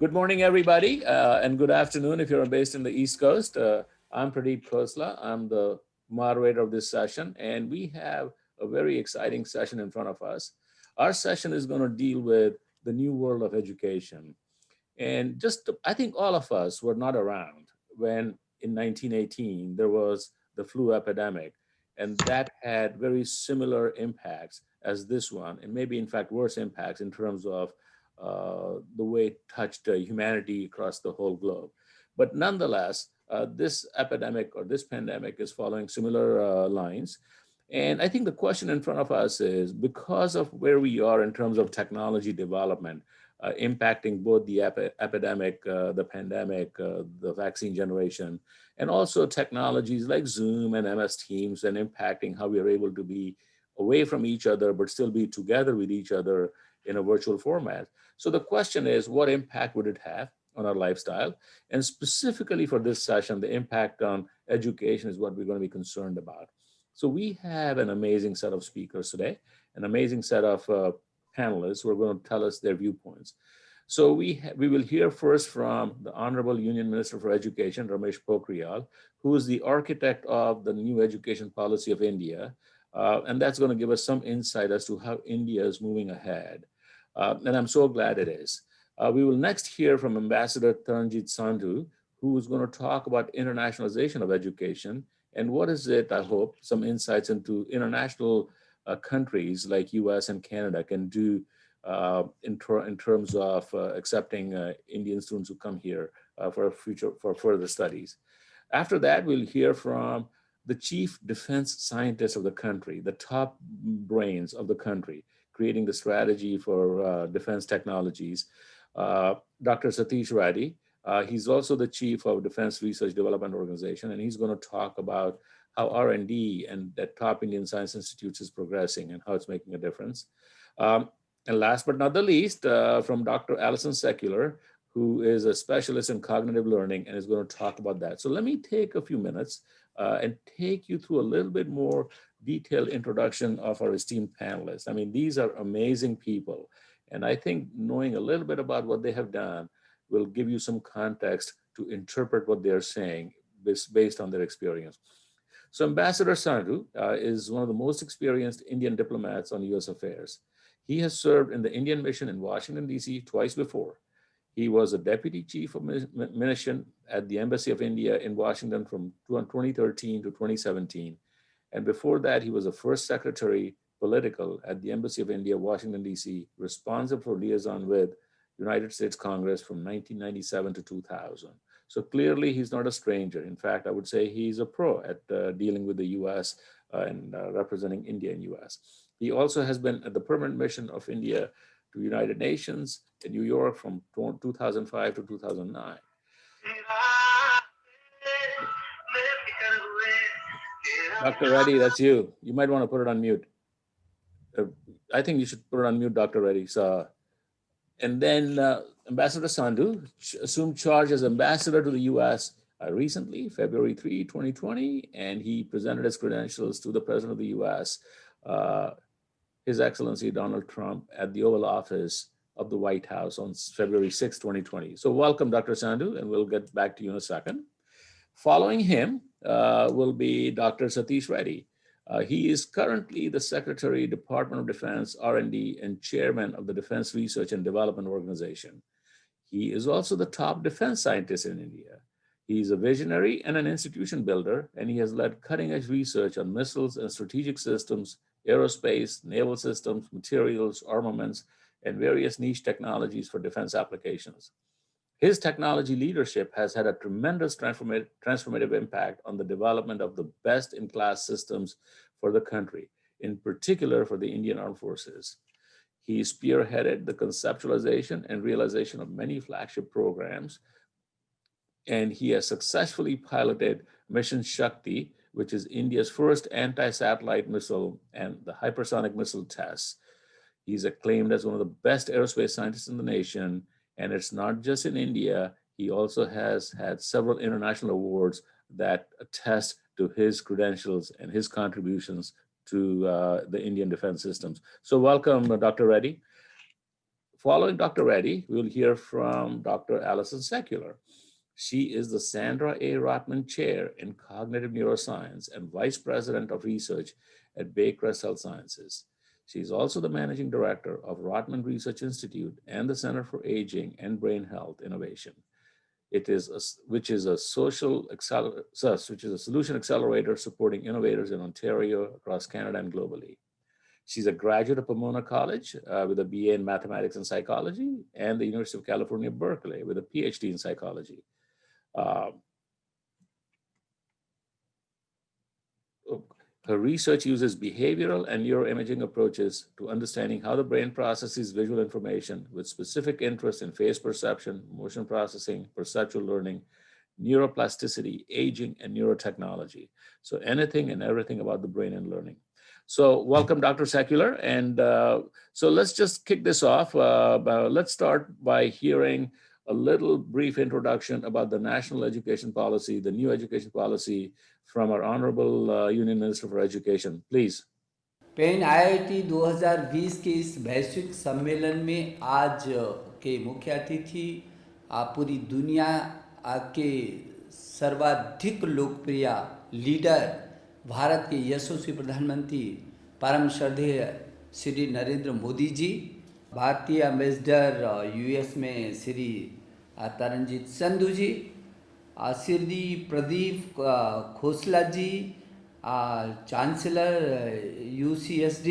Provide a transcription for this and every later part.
Good morning, everybody, and good afternoon if you're based in the East Coast. I'm Pradeep Khosla. I'm the moderator of this session, and we have a very exciting session in front of us. Our session is going to deal with the new world of education. And I think all of us were not around when in 1918 there was the flu epidemic, and that had very similar impacts as this one, and maybe in fact worse impacts in terms of the way it touched humanity across the whole globe. But nonetheless, this epidemic or this pandemic is following similar lines. And I think the question in front of us is because of where we are in terms of technology development, impacting both the epidemic, the pandemic, the vaccine generation, and also technologies like Zoom and MS Teams, and impacting how we are able to be away from each other, but still be together with each other in a virtual format. So the question is, what impact would it have on our lifestyle? And specifically for this session, the impact on education is what we're going to be concerned about. So we have an amazing set of speakers today, an amazing set of panelists who are going to tell us their viewpoints. So we will hear first from the Honorable Union Minister for Education, Ramesh Pokhriyal, who is the architect of the new education policy of India. And that's going to give us some insight as to how India is moving ahead. And I'm so glad it is. We will next hear from Ambassador Taranjit Sandu, who is going to talk about internationalization of education and what is it, I hope, some insights into international countries like US and Canada can do in terms of accepting Indian students who come here for further studies. After that, we'll hear from the chief defense scientist of the country, the top brains of the country, creating the strategy for defense technologies, Dr. Satish Reddy. He's also the chief of Defense Research Development Organization, and he's going to talk about how R&D and the top Indian science institutes is progressing and how it's making a difference. And last but not the least, from Dr. Alison Secular, who is a specialist in cognitive learning and is going to talk about that. So let me take a few minutes and take you through a little bit more detailed introduction of our esteemed panelists. I mean, these are amazing people. And I think knowing a little bit about what they have done will give you some context to interpret what they're saying based on their experience. So Ambassador Sandu is one of the most experienced Indian diplomats on US affairs. He has served in the Indian mission in Washington, DC twice before. He was a deputy chief of mission at the Embassy of India in Washington from 2013 to 2017. And before that, he was the first secretary political at the Embassy of India, Washington, DC, responsible for liaison with United States Congress from 1997 to 2000. So clearly he's not a stranger. In fact, I would say he's a pro at dealing with the US and representing India in US. He also has been at the permanent mission of India to United Nations in New York from 2005 to 2009. Dr. Reddy, that's you. You might want to put it on mute. I think you should put it on mute, Dr. Reddy. So, and then Ambassador Sandu assumed charge as ambassador to the US recently, February 3, 2020, and he presented his credentials to the President of the US, His Excellency Donald Trump, at the Oval Office of the White House on February 6, 2020. So welcome, Dr. Sandu, and we'll get back to you in a second. Following him will be Dr. Satish Reddy. He is currently the Secretary, Department of Defense, R&D, and Chairman of the Defense Research and Development Organization. He is also the top defense scientist in India. He's a visionary and an institution builder, and he has led cutting-edge research on missiles and strategic systems, aerospace, naval systems, materials, armaments, and various niche technologies for defense applications. His technology leadership has had a tremendous transformative impact on the development of the best-in-class systems for the country, in particular for the Indian Armed Forces. He spearheaded the conceptualization and realization of many flagship programs, and he has successfully piloted Mission Shakti, which is India's first anti-satellite missile and the hypersonic missile tests. He's acclaimed as one of the best aerospace scientists in the nation. And it's not just in India, he also has had several international awards that attest to his credentials and his contributions to the Indian defense systems. So welcome, Dr. Reddy. Following Dr. Reddy, we'll hear from Dr. Alison Secular. She is the Sandra A. Rotman Chair in Cognitive Neuroscience and Vice President of Research at Baycrest Health Sciences. She's also the Managing Director of Rotman Research Institute and the Center for Aging and Brain Health Innovation. Which is a solution accelerator supporting innovators in Ontario, across Canada, and globally. She's a graduate of Pomona College with a BA in Mathematics and Psychology, and the University of California, Berkeley, with a PhD in Psychology. Her research uses behavioral and neuroimaging approaches to understanding how the brain processes visual information, with specific interest in face perception, motion processing, perceptual learning, neuroplasticity, aging, and neurotechnology. So anything and everything about the brain and learning. So welcome, Dr. Secular. And so let's just kick this off. Let's start by hearing a little brief introduction about the national education policy, the new education policy, from our Honorable Union Minister for Education. Please. Pen IIT 2020 के इस वैश्विक सम्मेलन में आज के मुख्य अतिथि पूरी दुनिया के सर्वाधिक लोकप्रिय लीडर, भारत के यशस्वी प्रधानमंत्री परम श्रद्धेय श्री नरेंद्र मोदी जी, भारतीय एम्बेसडर US में श्री तरनजीत संधू जी, श्री प्रदीप खोसला जी, chancellor UCSD,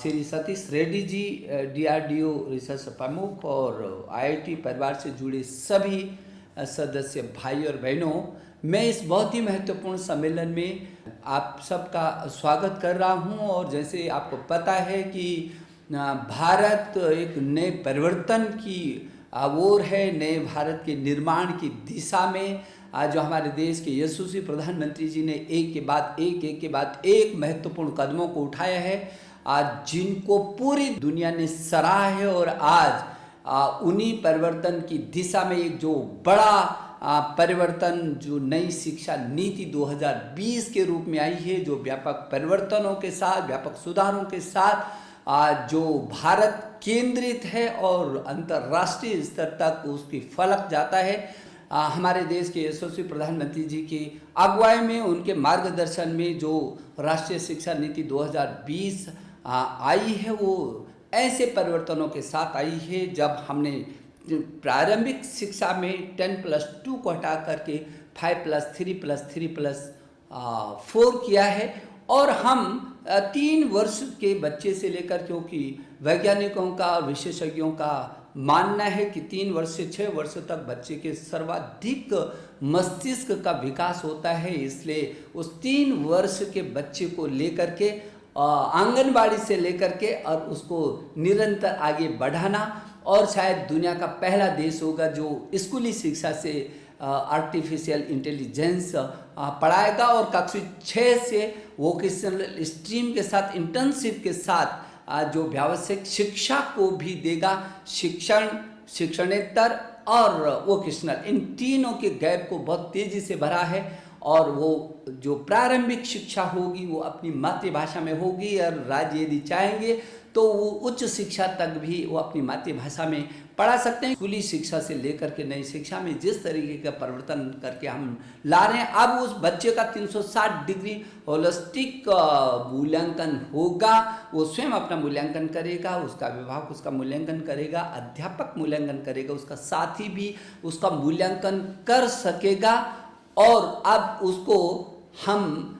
Shri Satish Reddy ji, DRDO research प्रमुख, और IIT परिवार से जुड़े सभी सदस्य भाई और बहनों, मैं इस बहुत ही महत्वपूर्ण सम्मेलन में आप सबका स्वागत कर रहा हूं। और जैसे आपको पता है कि भारत एक नए परिवर्तन की ओर है, नए भारत के निर्माण की दिशा में आज जो हमारे देश के यशस्वी प्रधानमंत्री जी ने एक के बाद एक महत्वपूर्ण कदमों को उठाया है, आज जिनको पूरी दुनिया ने सराहा है। और आज उन्हीं परिवर्तन की दिशा में एक जो बड़ा परिवर्तन, जो नई शिक्षा नीति 2020 के रूप में आई है, जो व्यापक परिवर्तनों के साथ, व्यापक सुधारों के साथ जो भारत केंद्रित है और अंतर्राष्ट्रीय स्तर तक उसकी फलक जाता है। हमारे देश के यशस्वी प्रधानमंत्री जी की अगुवाई में, उनके मार्गदर्शन में जो राष्ट्रीय शिक्षा नीति 2020 आई है, वो ऐसे परिवर्तनों के साथ आई है जब हमने प्रारंभिक शिक्षा में 10+2 को हटा करके 5+3+3+4 किया है। और हम 3 वर्ष के बच्चे से लेकर, क्योंकि वैज्ञानिकों का और विशेषज्ञों का मानना है कि 3 वर्ष से 6 वर्ष तक बच्चे के सर्वाधिक मस्तिष्क का विकास होता है, इसलिए उस 3 वर्ष के बच्चे को लेकर के आंगनबाड़ी से लेकर के और उसको निरंतर आगे बढ़ाना, और शायद दुनिया का पहला देश होगा जो स्कूली शिक्षा से आर्टिफिशियल इंटेलिजेंस पढ़ाएगा, और कक्षा 6 से वोकेशनल स्ट्रीम के साथ, इंटर्नशिप के साथ जो व्यावसायिक शिक्षा को भी देगा। शिक्षणेतर और वोकेशनल, इन तीनों के गैप को बहुत तेज़ी से भरा है। और वो जो प्रारंभिक शिक्षा होगी वो अपनी मातृभाषा में होगी, और राज्य यदि चाहेंगे तो वो उच्च शिक्षा तक भी वो अपनी मातृभाषा में पढ़ा सकते हैं। स्कूली शिक्षा से लेकर के नई शिक्षा में जिस तरीके का परिवर्तन करके हम ला रहे हैं, अब उस बच्चे का 360 डिग्री होलिस्टिक मूल्यांकन होगा। वो स्वयं अपना मूल्यांकन करेगा, उसका विभाग उसका मूल्यांकन करेगा, अध्यापक मूल्यांकन करेगा, उसका साथी भी उसका मूल्यांकन कर सकेगा। और अब उसको हम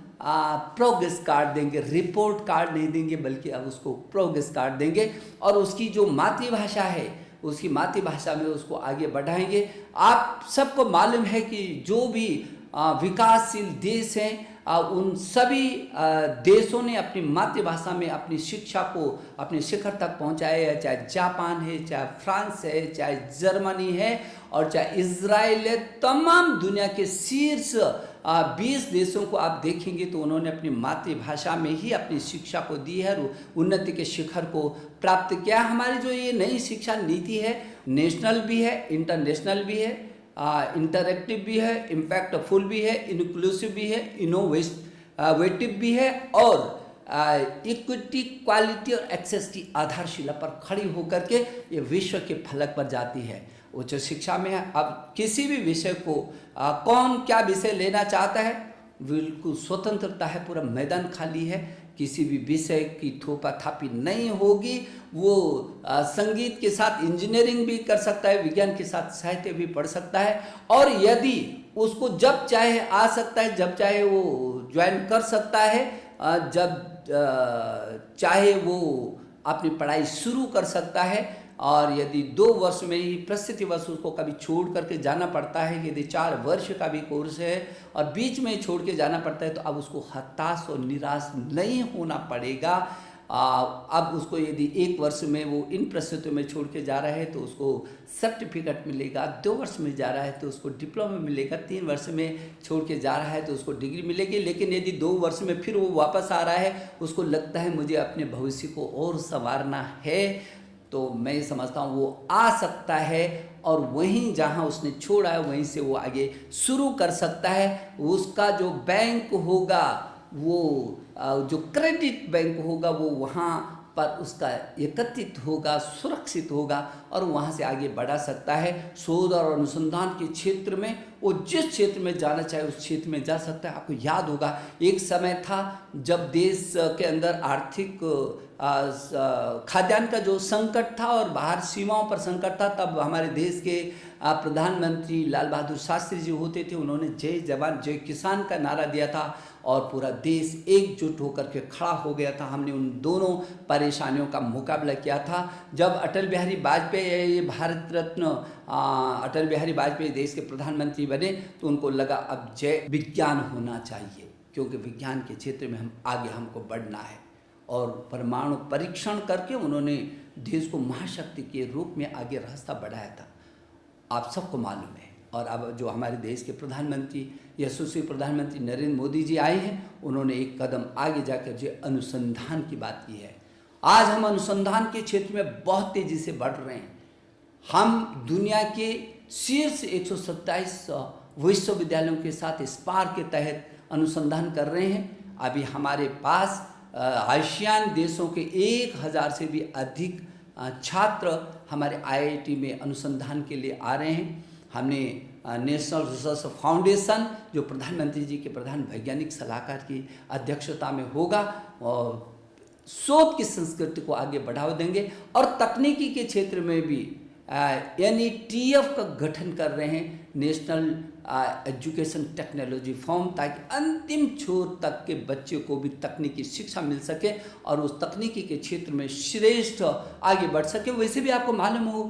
प्रोग्रेस कार्ड देंगे, रिपोर्ट कार्ड नहीं देंगे, बल्कि अब उसको प्रोग्रेस कार्ड देंगे, और उसकी जो मातृभाषा है उसकी मातृभाषा में उसको आगे बढ़ाएंगे। आप सबको मालूम है कि जो भी विकासशील देश हैं, उन सभी देशों ने अपनी मातृभाषा में अपनी शिक्षा को अपने शिखर तक पहुंचाया है, चाहे जापान है, चाहे फ्रांस है, चाहे जर्मनी है, और चाहे इजराइल है। तमाम दुनिया के शीर्ष 20 देशों को आप देखेंगे तो उन्होंने अपनी मातृभाषा में ही अपनी शिक्षा को दी है और उन्नति के शिखर को प्राप्त किया। हमारी जो ये नई शिक्षा नीति है, नेशनल भी है, इंटरनेशनल भी है, इंटरएक्टिव भी है, इम्पैक्टफुल भी है, इंक्लूसिव भी है, इनोवेटिव भी है, और इक्विटी, क्वालिटी और एक्सेस की आधारशिला पर खड़ी होकर के ये विश्व के फलक पर जाती है। उच्च शिक्षा में अब किसी भी विषय को कौन क्या विषय लेना चाहता है, बिल्कुल स्वतंत्रता है, पूरा मैदान खाली है, किसी भी विषय की थोपा थापी नहीं होगी। वो संगीत के साथ इंजीनियरिंग भी कर सकता है, विज्ञान के साथ साहित्य भी पढ़ सकता है, और यदि उसको जब चाहे आ सकता है, जब चाहे वो ज्वाइन कर सकता है, जब चाहे वो अपनी पढ़ाई शुरू कर सकता है। और यदि 2 वर्ष में ही परिस्थितिवश उसको कभी छोड़ करके जाना पड़ता है, यदि 4 वर्ष का भी कोर्स है और बीच में छोड़ के जाना पड़ता है, तो अब उसको हताश और निराश नहीं होना पड़ेगा। अब उसको यदि 1 वर्ष में वो इन परिस्थितियों में छोड़ के जा रहा है तो उसको सर्टिफिकेट मिलेगा, 2 वर्ष में जा रहा है तो उसको डिप्लोमा मिलेगा, 3 वर्ष में छोड़ के जा रहा है तो उसको डिग्री मिलेगी। लेकिन यदि 2 वर्ष में फिर वो वापस आ रहा है, उसको लगता है मुझे अपने भविष्य को और संवारना है, तो मैं समझता हूँ वो आ सकता है और वहीं जहाँ उसने छोड़ा है वहीं से वो आगे शुरू कर सकता है। उसका जो बैंक होगा, वो जो क्रेडिट बैंक होगा, वो वहाँ पर उसका एकत्रित होगा, सुरक्षित होगा और वहाँ से आगे बढ़ा सकता है। शोध और अनुसंधान के क्षेत्र में वो जिस क्षेत्र में जाना चाहे उस क्षेत्र में जा सकता है। आपको याद होगा एक समय था जब देश के अंदर आर्थिक खाद्यान्न का जो संकट था और बाहर सीमाओं पर संकट था, तब हमारे देश के प्रधानमंत्री लाल बहादुर शास्त्री जी होते थे। उन्होंने जय जवान जय किसान का नारा दिया था और पूरा देश एकजुट होकर के खड़ा हो गया था। हमने उन दोनों परेशानियों का मुकाबला किया था। जब अटल बिहारी वाजपेयी भारत रत्न अटल बिहारी वाजपेयी देश के प्रधानमंत्री बने, तो उनको लगा अब जय विज्ञान होना चाहिए, क्योंकि विज्ञान के क्षेत्र में हमको बढ़ना है। और परमाणु परीक्षण करके उन्होंने देश को महाशक्ति के रूप में आगे रास्ता बढ़ाया था, आप सबको मालूम है। और अब जो हमारे देश के प्रधानमंत्री, यशस्वी प्रधानमंत्री नरेंद्र मोदी जी आए हैं, उन्होंने एक कदम आगे जाकर जो अनुसंधान की बात की है। आज हम अनुसंधान के क्षेत्र में बहुत तेजी से बढ़ रहे हैं। हम दुनिया के शीर्ष 127 विश्वविद्यालयों के साथ स्पार्क के तहत अनुसंधान कर रहे हैं। अभी हमारे पास आसियान देशों के 1000 से भी अधिक छात्र हमारे IIT में अनुसंधान के लिए आ रहे हैं। हमने नेशनल रिसर्च फाउंडेशन, जो प्रधानमंत्री जी के प्रधान वैज्ञानिक सलाहकार की अध्यक्षता में होगा, और शोध की संस्कृति को आगे बढ़ावा देंगे। और तकनीकी के क्षेत्र में भी NETF का गठन कर रहे हैं, नेशनल एजुकेशन टेक्नोलॉजी फॉर्म, ताकि अंतिम छोर तक के बच्चे को भी तकनीकी शिक्षा मिल सके और उस तकनीकी के क्षेत्र में श्रेष्ठ आगे बढ़ सके। वैसे भी आपको मालूम हो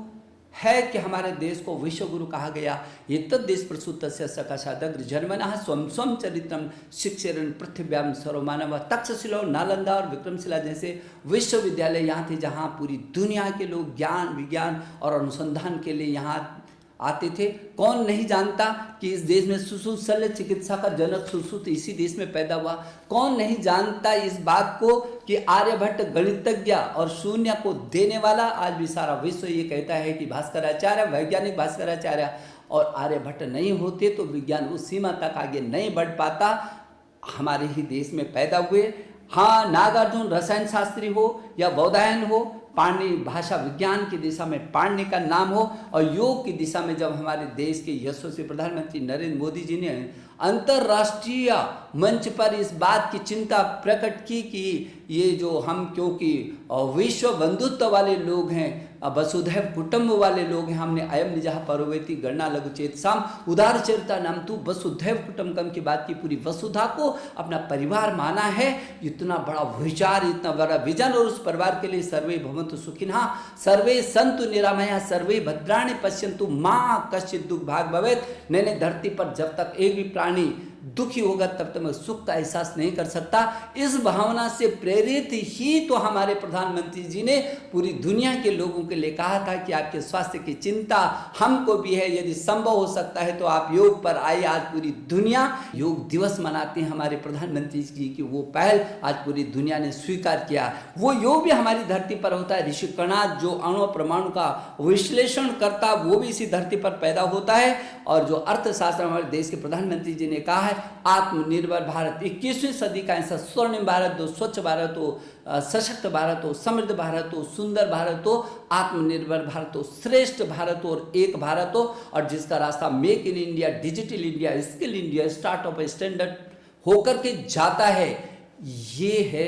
है कि हमारे देश को विश्व गुरु कहा गया। एतद् देश प्रसूतस्य सकाशादग्र जन्मनः स्वं स्वं चरित्रम शिक्षेरन पृथ्व्याम सर्वमानव। तक्षशिला, नालंदा और विक्रमशिला जैसे विश्वविद्यालय यहाँ थे, जहाँ पूरी दुनिया के लोग ज्ञान, विज्ञान और अनुसंधान के लिए यहाँ आते थे। कौन नहीं जानता कि इस देश में सुश्रुत शल्य चिकित्सा का जनक सुश्रुत इसी देश में पैदा हुआ। कौन नहीं जानता इस बात को कि आर्यभट्ट गणितज्ञ और शून्य को देने वाला। आज भी सारा विश्व ये कहता है कि भास्कराचार्य, वैज्ञानिक भास्कराचार्य और आर्यभट्ट नहीं होते तो विज्ञान उस सीमा तक आगे नहीं बढ़ पाता। हमारे ही देश में पैदा हुए। हाँ, नागार्जुन रसायन शास्त्री हो या बौधायन हो, पाणिनि भाषा विज्ञान की दिशा में पाणिनि का नाम हो, और योग की दिशा में जब हमारे देश के यशस्वी प्रधानमंत्री नरेंद्र मोदी जी ने अंतर्राष्ट्रीय मंच पर इस बात की चिंता प्रकट की कि ये जो हम, क्योंकि विश्व बंधुत्व वाले लोग हैं, वसुधैव कुटुंब वाले लोग हैं, हमने अयम निजः परोवेति गणना लघु चेतसाम उदार चरिता नाम तू वसुधैव कुटुंबकम की बात की, पूरी वसुधा को अपना परिवार माना है। इतना बड़ा विचार, इतना बड़ा विजन, और उस परिवार के लिए सर्वे भवन्तु सुखिनः सर्वे सन्तु निरामया सर्वे भद्राणि पश्यन्तु मा कश्चित् दुःख भाग् भवेत्। नैने धरती पर जब तक एक भी प्राणी दुखी होगा तब तक मैं सुख का एहसास नहीं कर सकता। इस भावना से प्रेरित ही तो हमारे प्रधानमंत्री जी ने पूरी दुनिया के लोगों के लिए कहा था कि आपके स्वास्थ्य की चिंता हमको भी है, यदि संभव हो सकता है तो आप योग पर आइए। आज पूरी दुनिया योग दिवस मनाते हैं हमारे प्रधानमंत्री जी की वो पहल आज पूरी दुनिया ने स्वीकार किया। वो योग भी हमारी धरती पर होता है। ऋषि कणाद जो अणु परमाणु का विश्लेषण करता, वो भी इसी धरती पर पैदा होता है। और जो अर्थशास्त्र हमारे देश के प्रधानमंत्री जी ने कहा है आत्मनिर्भर भारत, 21वीं सदी का ऐसा स्वर्णिम भारत हो, स्वच्छ भारत हो, सशक्त भारत हो, समृद्ध भारत हो, सुंदर भारत हो, आत्मनिर्भर भारत हो, श्रेष्ठ भारत हो और एक भारत हो, और जिसका रास्ता make in India, digital India, skill India, startup standard होकर के जाता है। ये है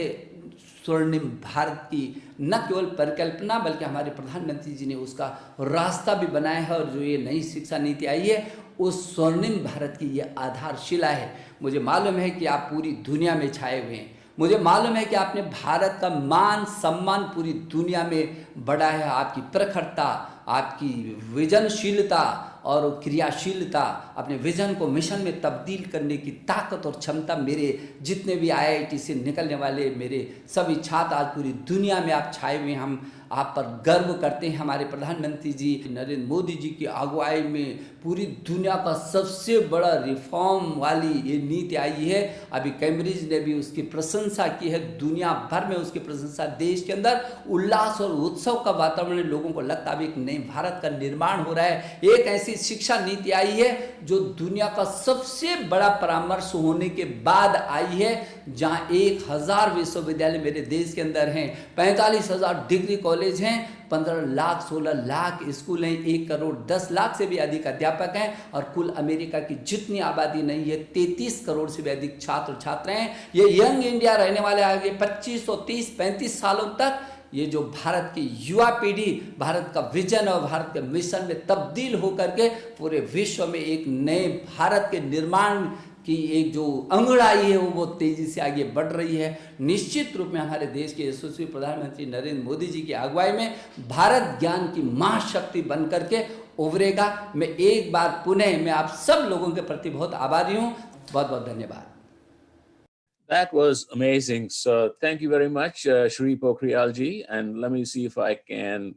स्वर्णिम भारत की न केवल परिकल्पना, बल्कि हमारे प्रधानमंत्री जी ने उसका रास्ता भी बनाया है। और जो ये नई शिक्षा नीति आई है, उस स्वर्णिम भारत की ये आधारशिला है। मुझे मालूम है कि आप पूरी दुनिया में छाए हुए हैं। मुझे मालूम है कि आपने भारत का मान सम्मान पूरी दुनिया में बढ़ाया है। आपकी प्रखरता, आपकी विजनशीलता और क्रियाशीलता, अपने विजन को मिशन में तब्दील करने की ताकत और क्षमता, मेरे जितने भी IIT से निकलने वाले मेरे सभी छात्र आज पूरी दुनिया में आप छाए हुए हैं। हम आप पर गर्व करते हैं। हमारे प्रधानमंत्री जी नरेंद्र मोदी जी की अगुवाई में पूरी दुनिया का सबसे बड़ा रिफॉर्म वाली ये नीति आई है। अभी कैम्ब्रिज ने भी उसकी प्रशंसा की है, दुनिया भर में उसकी प्रशंसा। देश के अंदर उल्लास और उत्सव का वातावरण, लोगों को लगता है एक नए भारत का निर्माण हो रहा है। एक ऐसी शिक्षा नीति आई है जो दुनिया का सबसे बड़ा परामर्श होने के बाद आई है, जहां 1000 विश्वविद्यालय मेरे देश के अंदर हैं, 45,000 डिग्री कॉलेज हैं, 15 लाख 16 लाख स्कूल हैं, 1 करोड़ 10 लाख से भी अधिक अध्यापक हैं, और कुल अमेरिका की जितनी आबादी नहीं है 33 करोड़ से भी अधिक छात्र छात्राएं हैं। ये यंग इंडिया रहने वाले आगे 25 और 30-35 सालों तक ये जो भारत की युवा पीढ़ी भारत का विजन और भारत के मिशन में तब्दील होकर के पूरे विश्व में एक नए भारत के निर्माण की एक जो अंगड़ाई है वो तेजी से आगे बढ़ रही है। निश्चित रूप में हमारे देश के यशस्वी प्रधानमंत्री नरेंद्र मोदी जी की अगुवाई में भारत ज्ञान की महाशक्ति बन करके उभरेगा। मैं एक बार पुनः मैं आप सब लोगों के प्रति बहुत आभारी हूँ। बहुत बहुत धन्यवाद। That was amazing. So thank you very much, Shri Pokhriyalji. And let me see if I can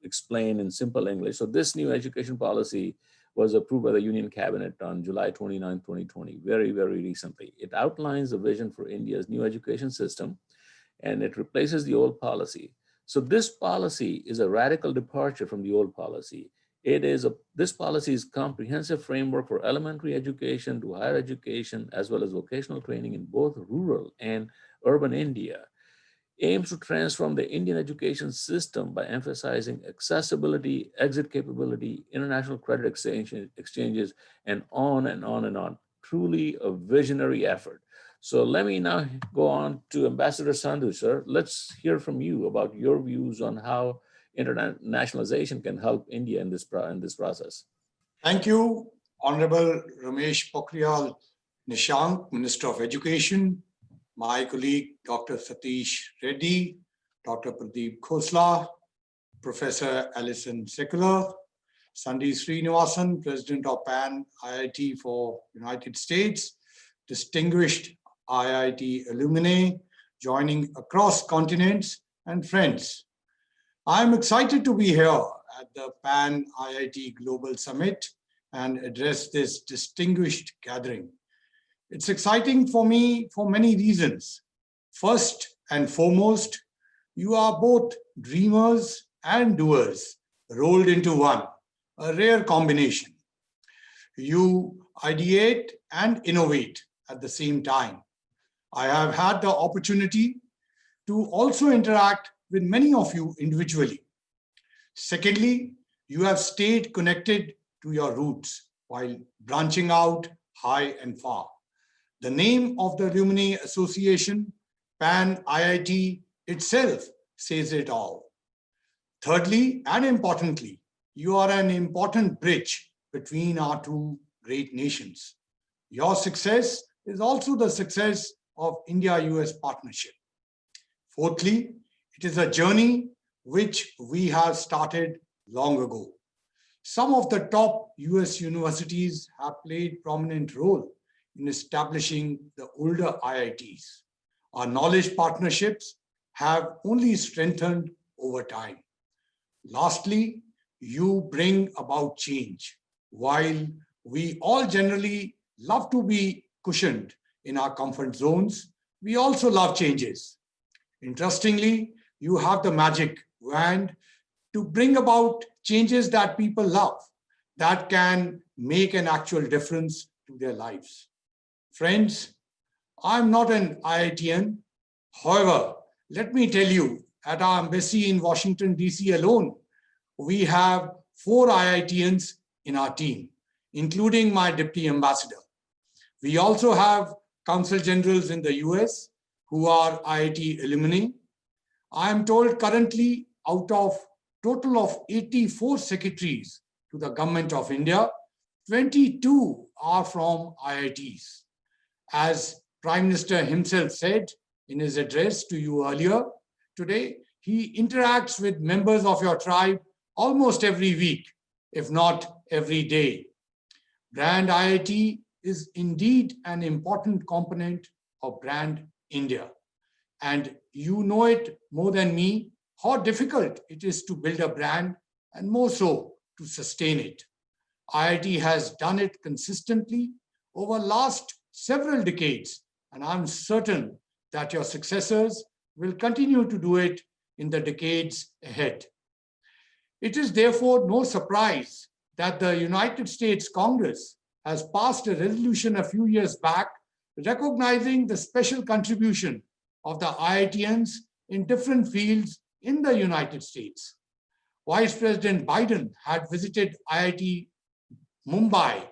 explain in simple English. So this new education policy was approved by the Union Cabinet on July 29, 2020, very, very recently. It outlines the vision for India's new education system, and it replaces the old policy. So this policy is a radical departure from the old policy. This policy is a comprehensive framework for elementary education to higher education, as well as vocational training in both rural and urban India. Aims to transform the Indian education system by emphasizing accessibility, exit capability, international credit exchanges, and on and on and on. Truly a visionary effort. So let me now go on to Ambassador Sandu, sir. Let's hear from you about your views on how internationalization can help India in this process. Thank you, Honorable Ramesh Pokhriyal Nishank, Minister of Education, my colleague, Dr. Satish Reddy, Dr. Pradeep Khosla, Professor Alison Secular, Sandy Srinivasan, President of PAN IIT for United States, distinguished IIT alumni joining across continents, and friends. I'm excited to be here at the PAN IIT Global Summit and address this distinguished gathering. It's exciting for me for many reasons. First and foremost, you are both dreamers and doers rolled into one, a rare combination. You ideate and innovate at the same time. I have had the opportunity to also interact with many of you individually. Secondly, you have stayed connected to your roots while branching out high and far. The name of the Alumni Association, PAN IIT itself, says it all. Thirdly, and importantly, you are an important bridge between our two great nations. Your success is also the success of India-US partnership. Fourthly, it is a journey which we have started long ago. Some of the top US universities have played prominent role in establishing the older IITs. Our knowledge partnerships have only strengthened over time. Lastly, you bring about change. While we all generally love to be cushioned in our comfort zones, we also love changes. Interestingly, you have the magic wand to bring about changes that people love, that can make an actual difference to their lives. Friends, I'm not an IITian. However, let me tell you, at our embassy in Washington, DC alone, we have 4 IITians in our team, including my deputy ambassador. We also have consul generals in the US who are IIT alumni. I am told currently out of total of 84 secretaries to the government of India, 22 are from IITs. As Prime Minister himself said in his address to you earlier today, he interacts with members of your tribe almost every week, if not every day. Brand IIT is indeed an important component of Brand India. And you know it more than me, how difficult it is to build a brand and more so to sustain it. IIT has done it consistently over last several decades, and I'm certain that your successors will continue to do it in the decades ahead. It is therefore no surprise that the United States Congress has passed a resolution a few years back recognizing the special contribution of the IITians in different fields in the United States. Vice President Biden had visited IIT Mumbai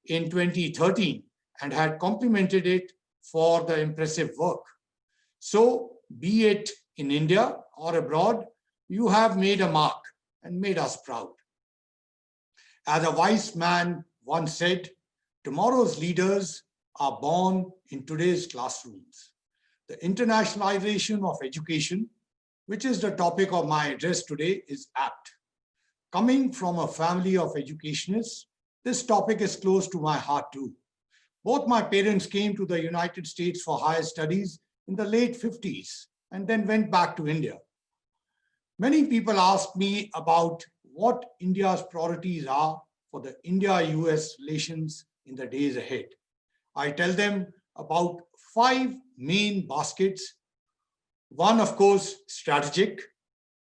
in 2013 and had complimented it for the impressive work. So, be it in India or abroad, you have made a mark and made us proud. As a wise man once said, tomorrow's leaders are born in today's classrooms. The internationalization of education, which is the topic of my address today, is apt. Coming from a family of educationists, this topic is close to my heart too. Both my parents came to the United States for higher studies in the late 50s and then went back to India. Many people ask me about what India's priorities are for the India-US relations in the days ahead. I tell them about 5 main baskets. 1, of course, strategic.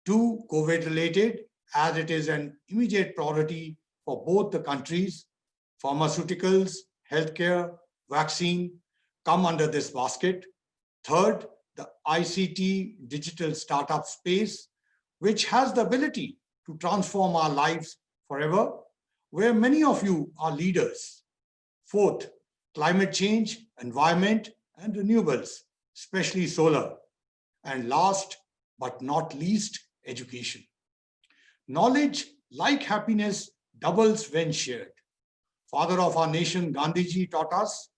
2, COVID-related, as it is an immediate priority for both the countries. Pharmaceuticals, healthcare, vaccine come under this basket. 3rd, the ICT digital startup space, which has the ability to transform our lives forever, where many of you are leaders. 4th, climate change, environment, and renewables, especially solar. And last but not least, education. Knowledge, like happiness, doubles when shared. Father of our nation, Gandhiji, taught us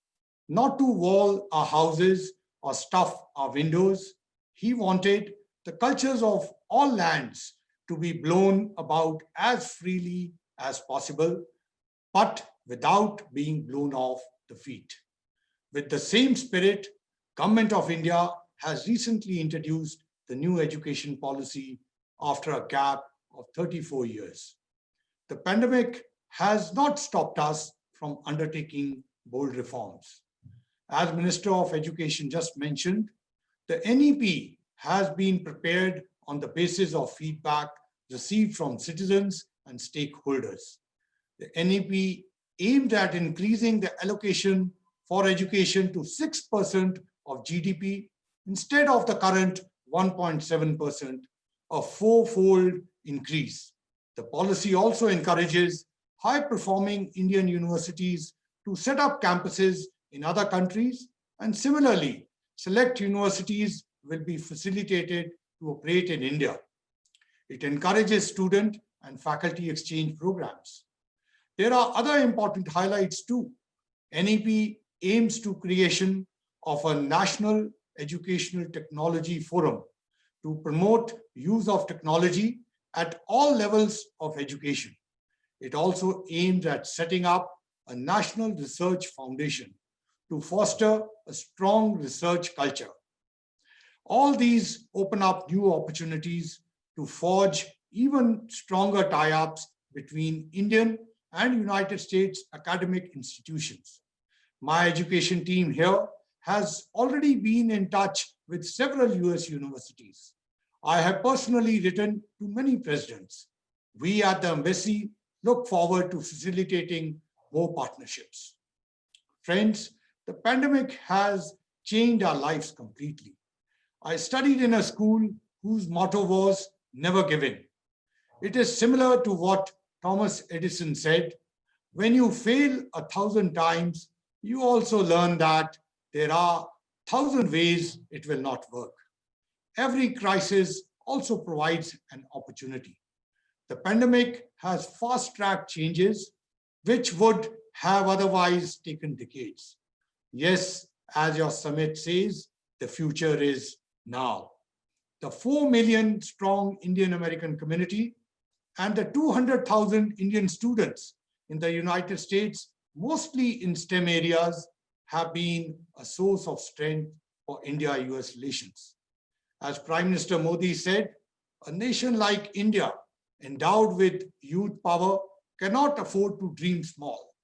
not to wall our houses or stuff our windows. He wanted the cultures of all lands to be blown about as freely as possible, but without being blown off the feet. With the same spirit, Government of India has recently introduced the new education policy after a gap of 34 years. The pandemic has not stopped us from undertaking bold reforms. As Minister of Education just mentioned, the NEP has been prepared on the basis of feedback received from citizens and stakeholders. The NEP aimed at increasing the allocation for education to 6% of GDP instead of the current 1.7%, a 4-fold increase. The policy also encourages high-performing Indian universities to set up campuses in other countries, and similarly, select universities will be facilitated to operate in India. It encourages student and faculty exchange programs. There are other important highlights too. NEP aims to creation of a national educational technology forum to promote use of technology at all levels of education. It also aims at setting up a national research foundation to foster a strong research culture. All these open up new opportunities to forge even stronger tie-ups between Indian and United States academic institutions. My education team here has already been in touch with several US universities. I have personally written to many presidents. We at the embassy look forward to facilitating more partnerships. Friends, the pandemic has changed our lives completely. I studied in a school whose motto was never give in. It is similar to what Thomas Edison said, when you fail 1,000 times, you also learn that there are 1,000 ways it will not work. Every crisis also provides an opportunity. The pandemic has fast-tracked changes which would have otherwise taken decades. Yes, as your summit says, the future is now. The 4 million strong Indian American community and the 200,000 Indian students in the United States, mostly in STEM areas, have been a source of strength for India-US relations. As Prime Minister Modi said, a nation like India, endowed with youth power, cannot afford to dream small.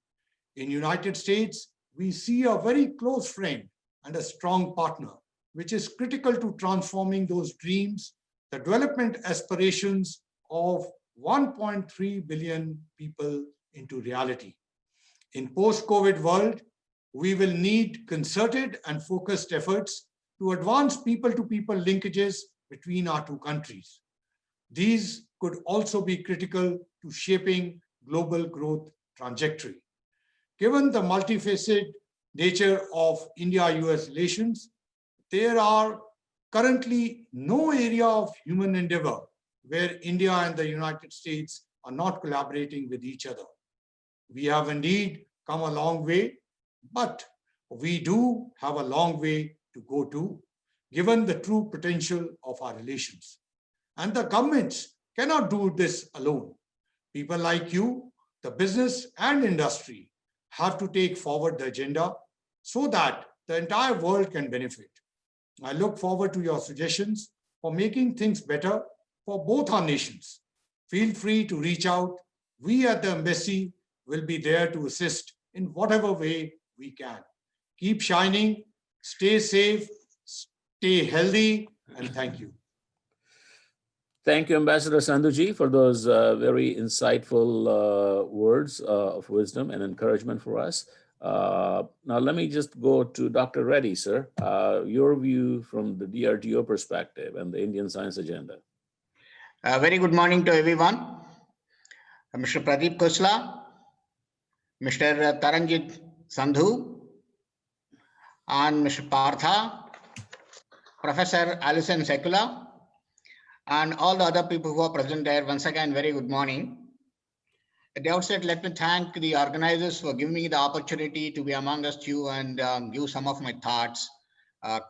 In United States, we see a very close friend and a strong partner, which is critical to transforming those dreams, the development aspirations of 1.3 billion people into reality. In post-COVID world, we will need concerted and focused efforts to advance people-to-people linkages between our two countries. These could also be critical to shaping global growth trajectory. Given the multifaceted nature of India-US relations, there are currently no area of human endeavor where India and the United States are not collaborating with each other. We have indeed come a long way, but we do have a long way to go too, given the true potential of our relations. And the governments cannot do this alone. People like you, the business and industry, have to take forward the agenda so that the entire world can benefit. I look forward to your suggestions for making things better for both our nations. Feel free to reach out. We at the embassy will be there to assist in whatever way we can. Keep shining, stay safe, stay healthy, and thank you. Thank you, Ambassador Sanduji, for those very insightful words of wisdom and encouragement for us. Now, let me just go to Dr. Reddy, sir. Your view from the DRDO perspective and the Indian science agenda. Very good morning to everyone. Mr. Pradeep Khosla, Mr. Taranjit Sandhu, and Mr. Partha, Professor Alison Sekula, and all the other people who are present there. Once again, very good morning. At the outset, let me thank the organizers for giving me the opportunity to be among us you and give some of my thoughts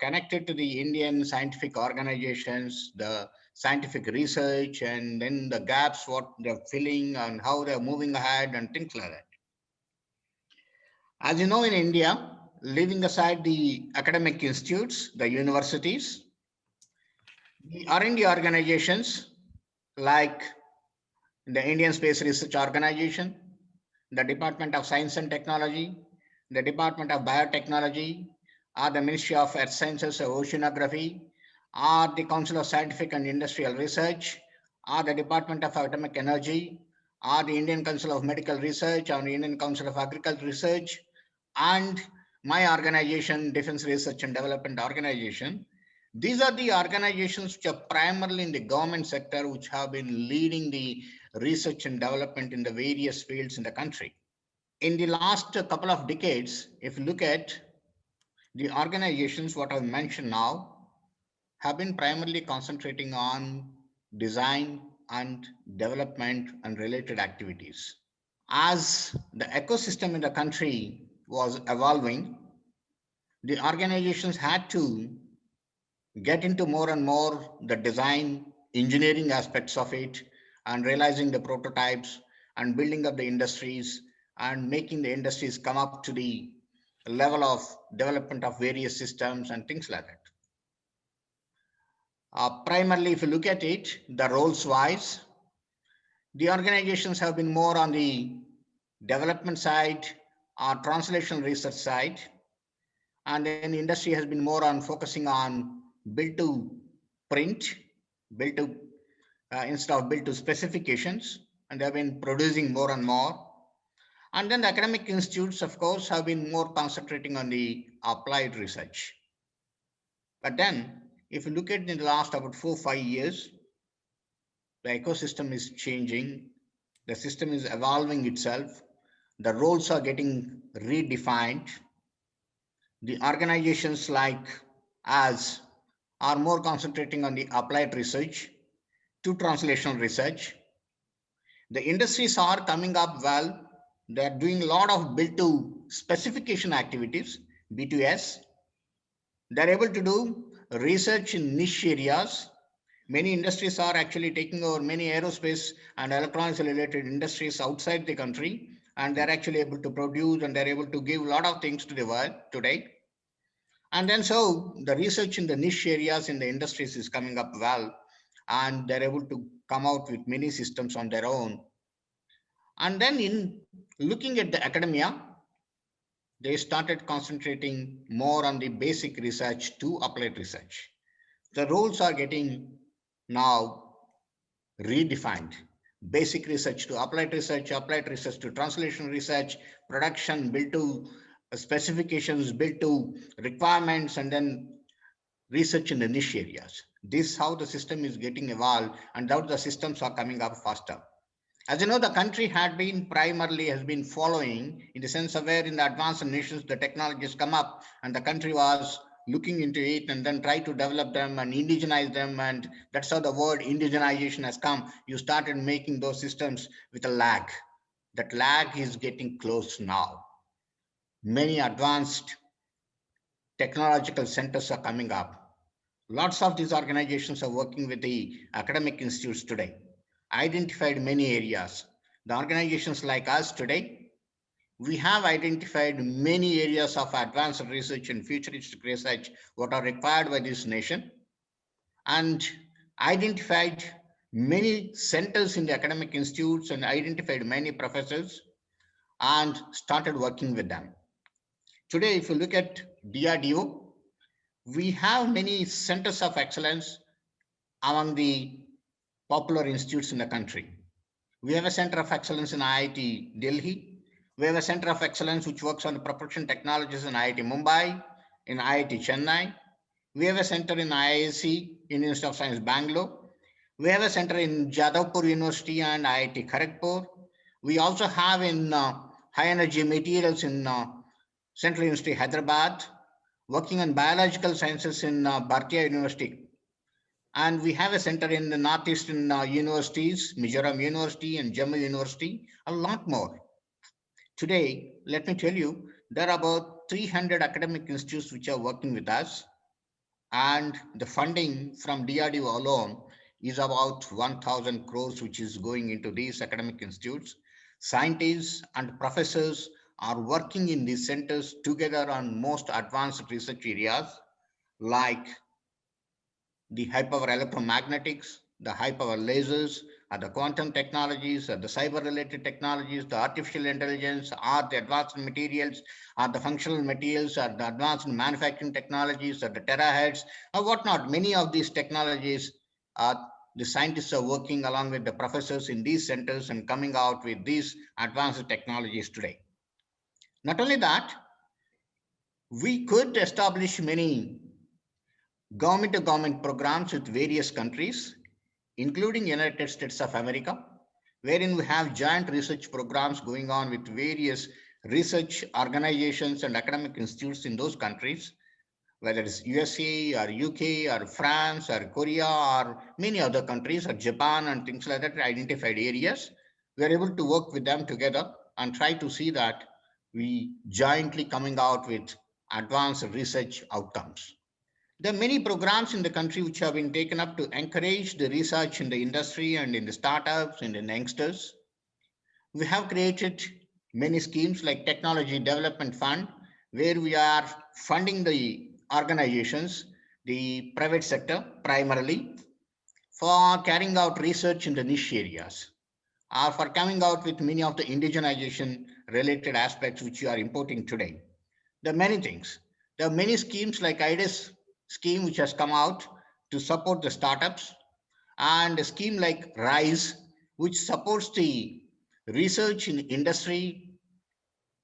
connected to the Indian scientific organizations, the scientific research, and then the gaps, what they're filling and how they're moving ahead and things like that. As you know, in India, leaving aside the academic institutes, the universities, the R&D organizations like the Indian Space Research Organization, the Department of Science and Technology, the Department of Biotechnology, or the Ministry of Earth Sciences and Oceanography, or the Council of Scientific and Industrial Research, or the Department of Atomic Energy, or the Indian Council of Medical Research, or the Indian Council of Agricultural Research, and my organization, Defense Research and Development Organization. These are the organizations which are primarily in the government sector, which have been leading the research and development in the various fields in the country. In the last couple of decades, if you look at the organizations, what I've mentioned now, have been primarily concentrating on design and development and related activities. As the ecosystem in the country was evolving, the organizations had to get into more and more the design, engineering aspects of it, and realizing the prototypes and building up the industries and making the industries come up to the level of development of various systems and things like that. Primarily, if you look at it, the roles wise, the organizations have been more on the development side or translational research side, and then the industry has been more on focusing on build to print, build to instead of build to specifications, and they have been producing more and more. And then the academic institutes, of course, have been more concentrating on the applied research. But then, if you look at in the last about 4-5 years, the ecosystem is changing, the system is evolving itself, the roles are getting redefined. The organizations like us are more concentrating on the applied research to translational research. The industries are coming up well. They're doing a lot of build to specification activities, B2S. They're able to do research in niche areas. Many industries are actually taking over many aerospace and electronics related industries outside the country, and they're actually able to produce and they're able to give a lot of things to the world today. And then so the research in the niche areas in the industries is coming up well, and they're able to come out with many systems on their own. And then in looking at the academia, they started concentrating more on the basic research to applied research. The roles are getting now redefined. Basic research to applied research to translation research, production built to specifications, built to requirements, and then research in the niche areas. This is how the system is getting evolved, and how the systems are coming up faster. As you know, the country has been following in the sense of where in the advanced nations the technologies come up, and the country was looking into it and then try to develop them and indigenize them, and that's how the word indigenization has come. You started making those systems with a lag. That lag is getting close now. Many advanced technological centers are coming up. Lots of these organizations are working with the academic institutes today, identified many areas. The organizations like us today, we have identified many areas of advanced research and futuristic research what are required by this nation, and identified many centers in the academic institutes and identified many professors and started working with them. Today, if you look at DRDO, we have many centers of excellence among the popular institutes in the country. We have a center of excellence in IIT Delhi. We have a center of excellence which works on the propulsion technologies in IIT Mumbai, in IIT Chennai. We have a center in IISc, Indian Institute of Science, Bangalore. We have a center in Jadavpur University and IIT Kharagpur. We also have in high energy materials in Central University, Hyderabad, working on biological sciences in Bharatiya University. And we have a center in the northeastern universities, Mizoram University and Jammu University, a lot more. Today, let me tell you, there are about 300 academic institutes which are working with us, and the funding from DRDO alone is about 1,000 crores, which is going into these academic institutes. Scientists and professors are working in these centers together on most advanced research areas like the high power electromagnetics, the high power lasers, or the quantum technologies, or the cyber related technologies, the artificial intelligence, or the advanced materials, or the functional materials, or the advanced manufacturing technologies, or the terahertz, or whatnot. Many of these technologies, the scientists are working along with the professors in these centers and coming out with these advanced technologies today. Not only that, we could establish many government to government programs with various countries, including United States of America, wherein we have joint research programs going on with various research organizations and academic institutes in those countries, whether it's USA or UK or France or Korea or many other countries or Japan and things like that, identified areas. We are able to work with them together and try to see that we jointly coming out with advanced research outcomes. There are many programs in the country which have been taken up to encourage the research in the industry and in the startups and in youngsters. We have created many schemes like Technology Development Fund, where we are funding the organizations, the private sector primarily, for carrying out research in the niche areas, or for coming out with many of the indigenization related aspects which you are importing today. There are many things. There are many schemes like IDES scheme which has come out to support the startups, and a scheme like RISE which supports the research in industry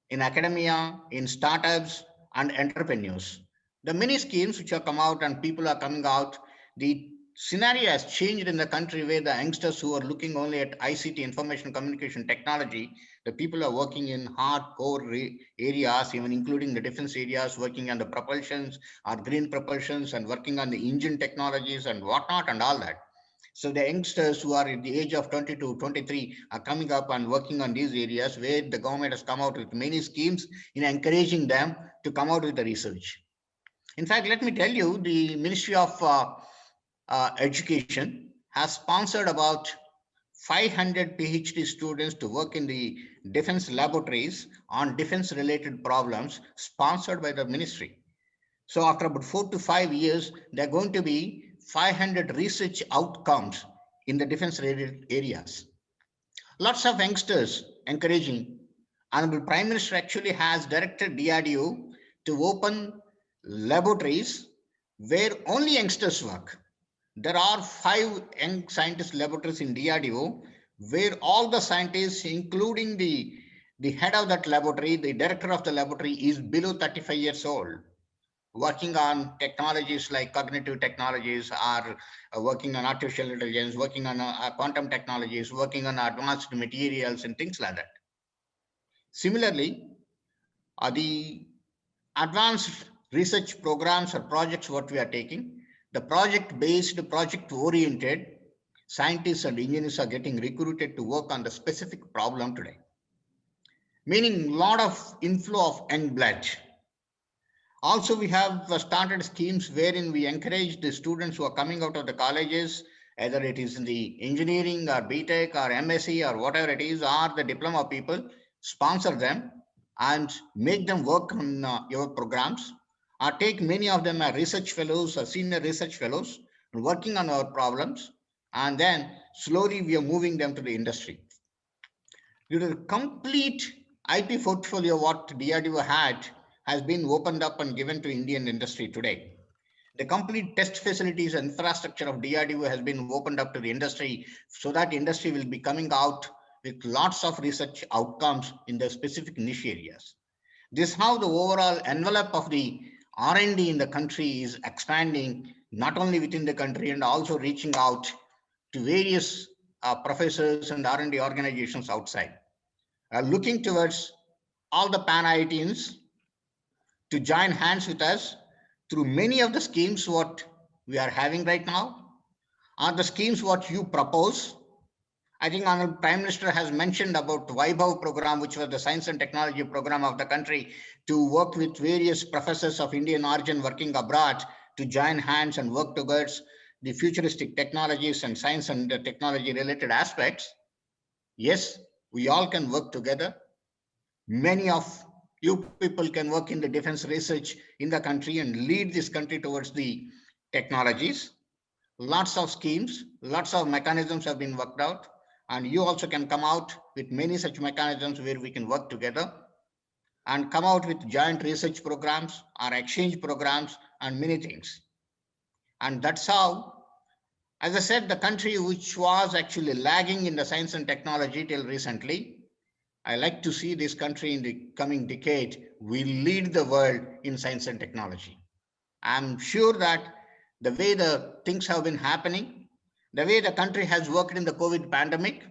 in academia, in startups, and entrepreneurs. The many schemes which have come out and people are coming out, the scenario has changed in the country where the youngsters who are looking only at ICT, information communication technology, the people are working in hardcore areas, even including the defense areas, working on the propulsions or green propulsions and working on the engine technologies and whatnot and all that. So the youngsters who are at the age of 20 to 23 are coming up and working on these areas where the government has come out with many schemes in encouraging them to come out with the research. In fact, let me tell you, the Ministry of Education has sponsored about 500 PhD students to work in the defense laboratories on defense related problems sponsored by the ministry. So after about 4 to 5 years, there are going to be 500 research outcomes in the defense related areas. Lots of youngsters encouraging. Honorable Prime Minister actually has directed DRDO to open laboratories where only youngsters work. There are 5 young scientist laboratories in DRDO where all the scientists, including the head of that laboratory, the director of the laboratory, is below 35 years old, working on technologies like cognitive technologies, or working on artificial intelligence, working on quantum technologies, working on advanced materials and things like that. Similarly, the advanced research programs or projects what we are taking, the project-based, project-oriented scientists and engineers are getting recruited to work on the specific problem today, meaning a lot of inflow of young blood. Also, we have started schemes wherein we encourage the students who are coming out of the colleges, either it is in the engineering or BTech or MSc or whatever it is, or the diploma people, sponsor them and make them work on your programs, or take many of them as research fellows or senior research fellows working on our problems, and then slowly we are moving them to the industry. Due to the complete IP portfolio what DRDO had has been opened up and given to Indian industry today. The complete test facilities and infrastructure of DRDO has been opened up to the industry so that industry will be coming out with lots of research outcomes in the specific niche areas. This is how the overall envelope of the R&D in the country is expanding, not only within the country and also reaching out to various professors and R&D organizations outside. Looking towards all the pan IITians to join hands with us through many of the schemes what we are having right now, are the schemes what you propose. I think Honorable Prime Minister has mentioned about Vaibhav program, which was the science and technology program of the country, to work with various professors of Indian origin working abroad to join hands and work towards the futuristic technologies and science and technology related aspects. Yes, we all can work together. Many of you people can work in the defense research in the country and lead this country towards the technologies. Lots of schemes, lots of mechanisms have been worked out, and you also can come out with many such mechanisms where we can work together and come out with joint research programs or exchange programs and many things. And that's how, as I said, the country which was actually lagging in the science and technology till recently, I like to see this country in the coming decade will lead the world in science and technology. I'm sure that the way the things have been happening, the way the country has worked in the COVID pandemic,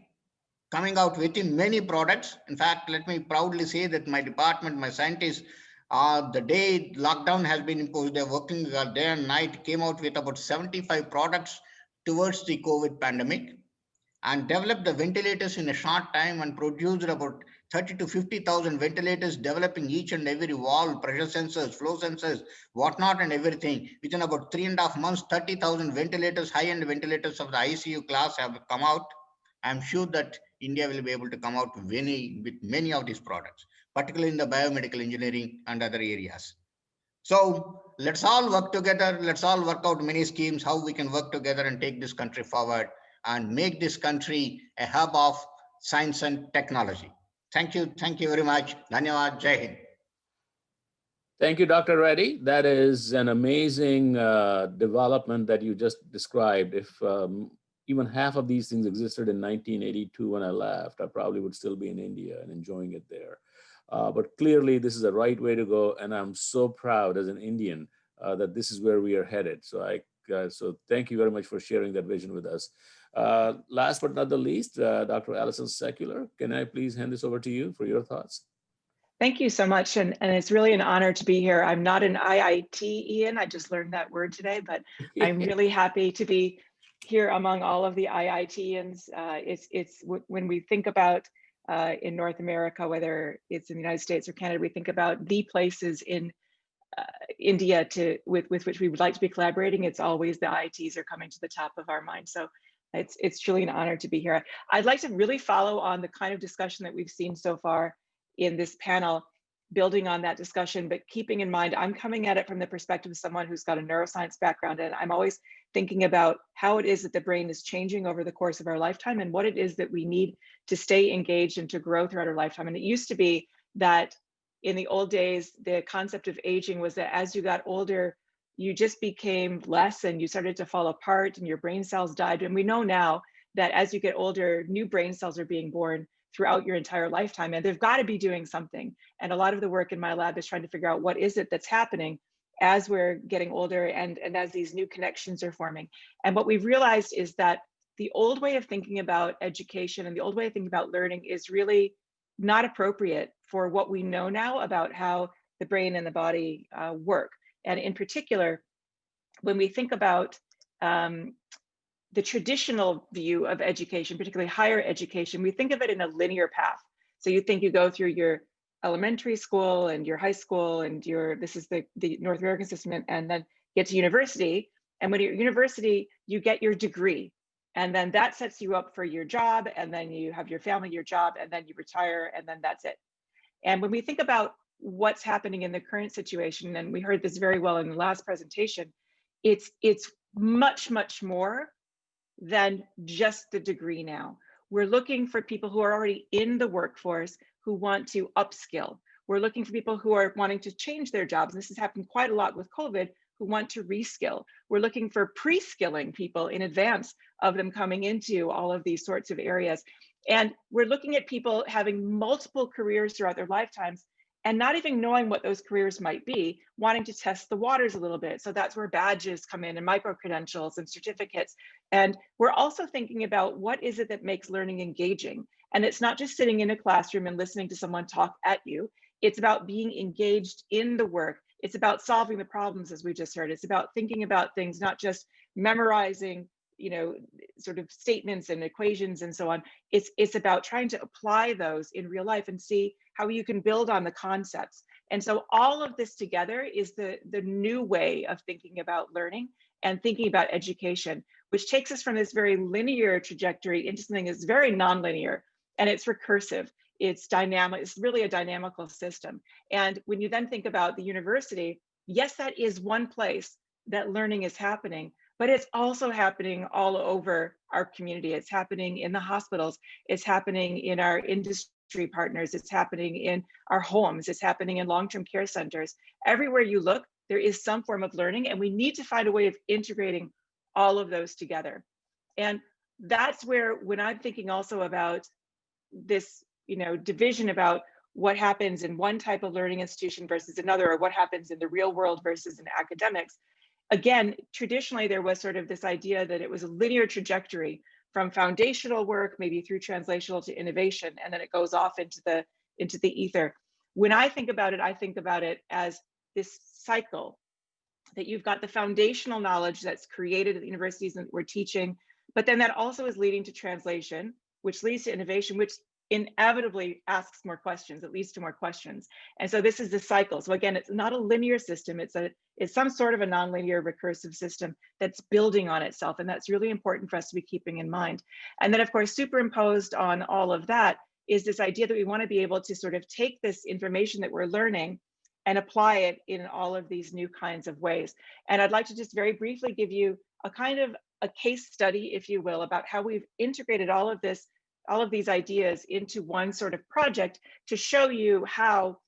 coming out within many products. In fact, let me proudly say that my department, my scientists, the day lockdown has been imposed, they're working day and night, came out with about 75 products towards the COVID pandemic, and developed the ventilators in a short time and produced about 30 to 50,000 ventilators, developing each and every wall, pressure sensors, flow sensors, whatnot, and everything. Within about 3.5 months, 30,000 ventilators, high-end ventilators of the ICU class have come out. I'm sure that India will be able to come out with many of these products, particularly in the biomedical engineering and other areas. So let's all work together. Let's all work out many schemes, how we can work together and take this country forward and make this country a hub of science and technology. Thank you. Thank you very much. Dhanyawad. Jai Hind. Thank you, Dr. Reddy. That is an amazing development that you just described. If even half of these things existed in 1982 when I left, I probably would still be in India and enjoying it there. But clearly, this is the right way to go, and I'm so proud as an Indian that this is where we are headed. So thank you very much for sharing that vision with us. Last but not the least, Dr. Alison Secular, can I please hand this over to you for your thoughts? Thank you so much. And it's really an honor to be here. I'm not an IIT, Ian. I just learned that word today, but I'm really happy to be here among all of the IITians. It's when we think about in North America, whether it's in the United States or Canada, we think about the places in India with which we would like to be collaborating. It's always the IITs are coming to the top of our mind. So it's truly an honor to be here. I'd like to really follow on the kind of discussion that we've seen so far in this panel, building on that discussion, but keeping in mind, I'm coming at it from the perspective of someone who's got a neuroscience background, and I'm always thinking about how it is that the brain is changing over the course of our lifetime and what it is that we need to stay engaged and to grow throughout our lifetime. And it used to be that in the old days, the concept of aging was that as you got older, you just became less and you started to fall apart and your brain cells died. And we know now that as you get older, new brain cells are being born throughout your entire lifetime, and they've got to be doing something. And a lot of the work in my lab is trying to figure out what is it that's happening as we're getting older and as these new connections are forming. And what we've realized is that the old way of thinking about education and the old way of thinking about learning is really not appropriate for what we know now about how the brain and the body work. And in particular, when we think about the traditional view of education, particularly higher education, we think of it in a linear path. So you think you go through your elementary school and your high school and this is the North American system, and then get to university. And when you're at university, you get your degree. And then that sets you up for your job, and then you have your family, your job, and then you retire, and then that's it. And when we think about what's happening in the current situation, and we heard this very well in the last presentation, it's much, much more than just the degree now. We're looking for people who are already in the workforce who want to upskill. We're looking for people who are wanting to change their jobs. And this has happened quite a lot with COVID, who want to reskill. We're looking for pre-skilling people in advance of them coming into all of these sorts of areas. And we're looking at people having multiple careers throughout their lifetimes and not even knowing what those careers might be, wanting to test the waters a little bit. So that's where badges come in and micro-credentials and certificates. And we're also thinking about what is it that makes learning engaging? And it's not just sitting in a classroom and listening to someone talk at you. It's about being engaged in the work. It's about solving the problems, as we just heard. It's about thinking about things, not just memorizing, sort of statements and equations and so on. It's about trying to apply those in real life and see how you can build on the concepts. And so all of this together is the new way of thinking about learning and thinking about education, which takes us from this very linear trajectory into something that's very nonlinear, and it's recursive. It's dynamic. It's really a dynamical system. And when you then think about the university, yes, that is one place that learning is happening, but it's also happening all over our community. It's happening in the hospitals. It's happening in our industry partners. It's happening in our homes. It's happening in long-term care centers. Everywhere you look, there is some form of learning, and we need to find a way of integrating all of those together. And that's where, when I'm thinking also about this, division about what happens in one type of learning institution versus another, or what happens in the real world versus in academics, again, traditionally, there was sort of this idea that it was a linear trajectory from foundational work, maybe through translational to innovation, and then it goes off into the ether. When I think about it as this cycle, that you've got the foundational knowledge that's created at the universities that we're teaching, but then that also is leading to translation, which leads to innovation, which inevitably asks more questions. It leads to more questions. And so this is the cycle. So again, it's not a linear system. It's some sort of a nonlinear recursive system that's building on itself. And that's really important for us to be keeping in mind. And then of course, superimposed on all of that is this idea that we want to be able to sort of take this information that we're learning and apply it in all of these new kinds of ways. And I'd like to just very briefly give you a kind of a case study, if you will, about how we've integrated all of these ideas into one sort of project to show you how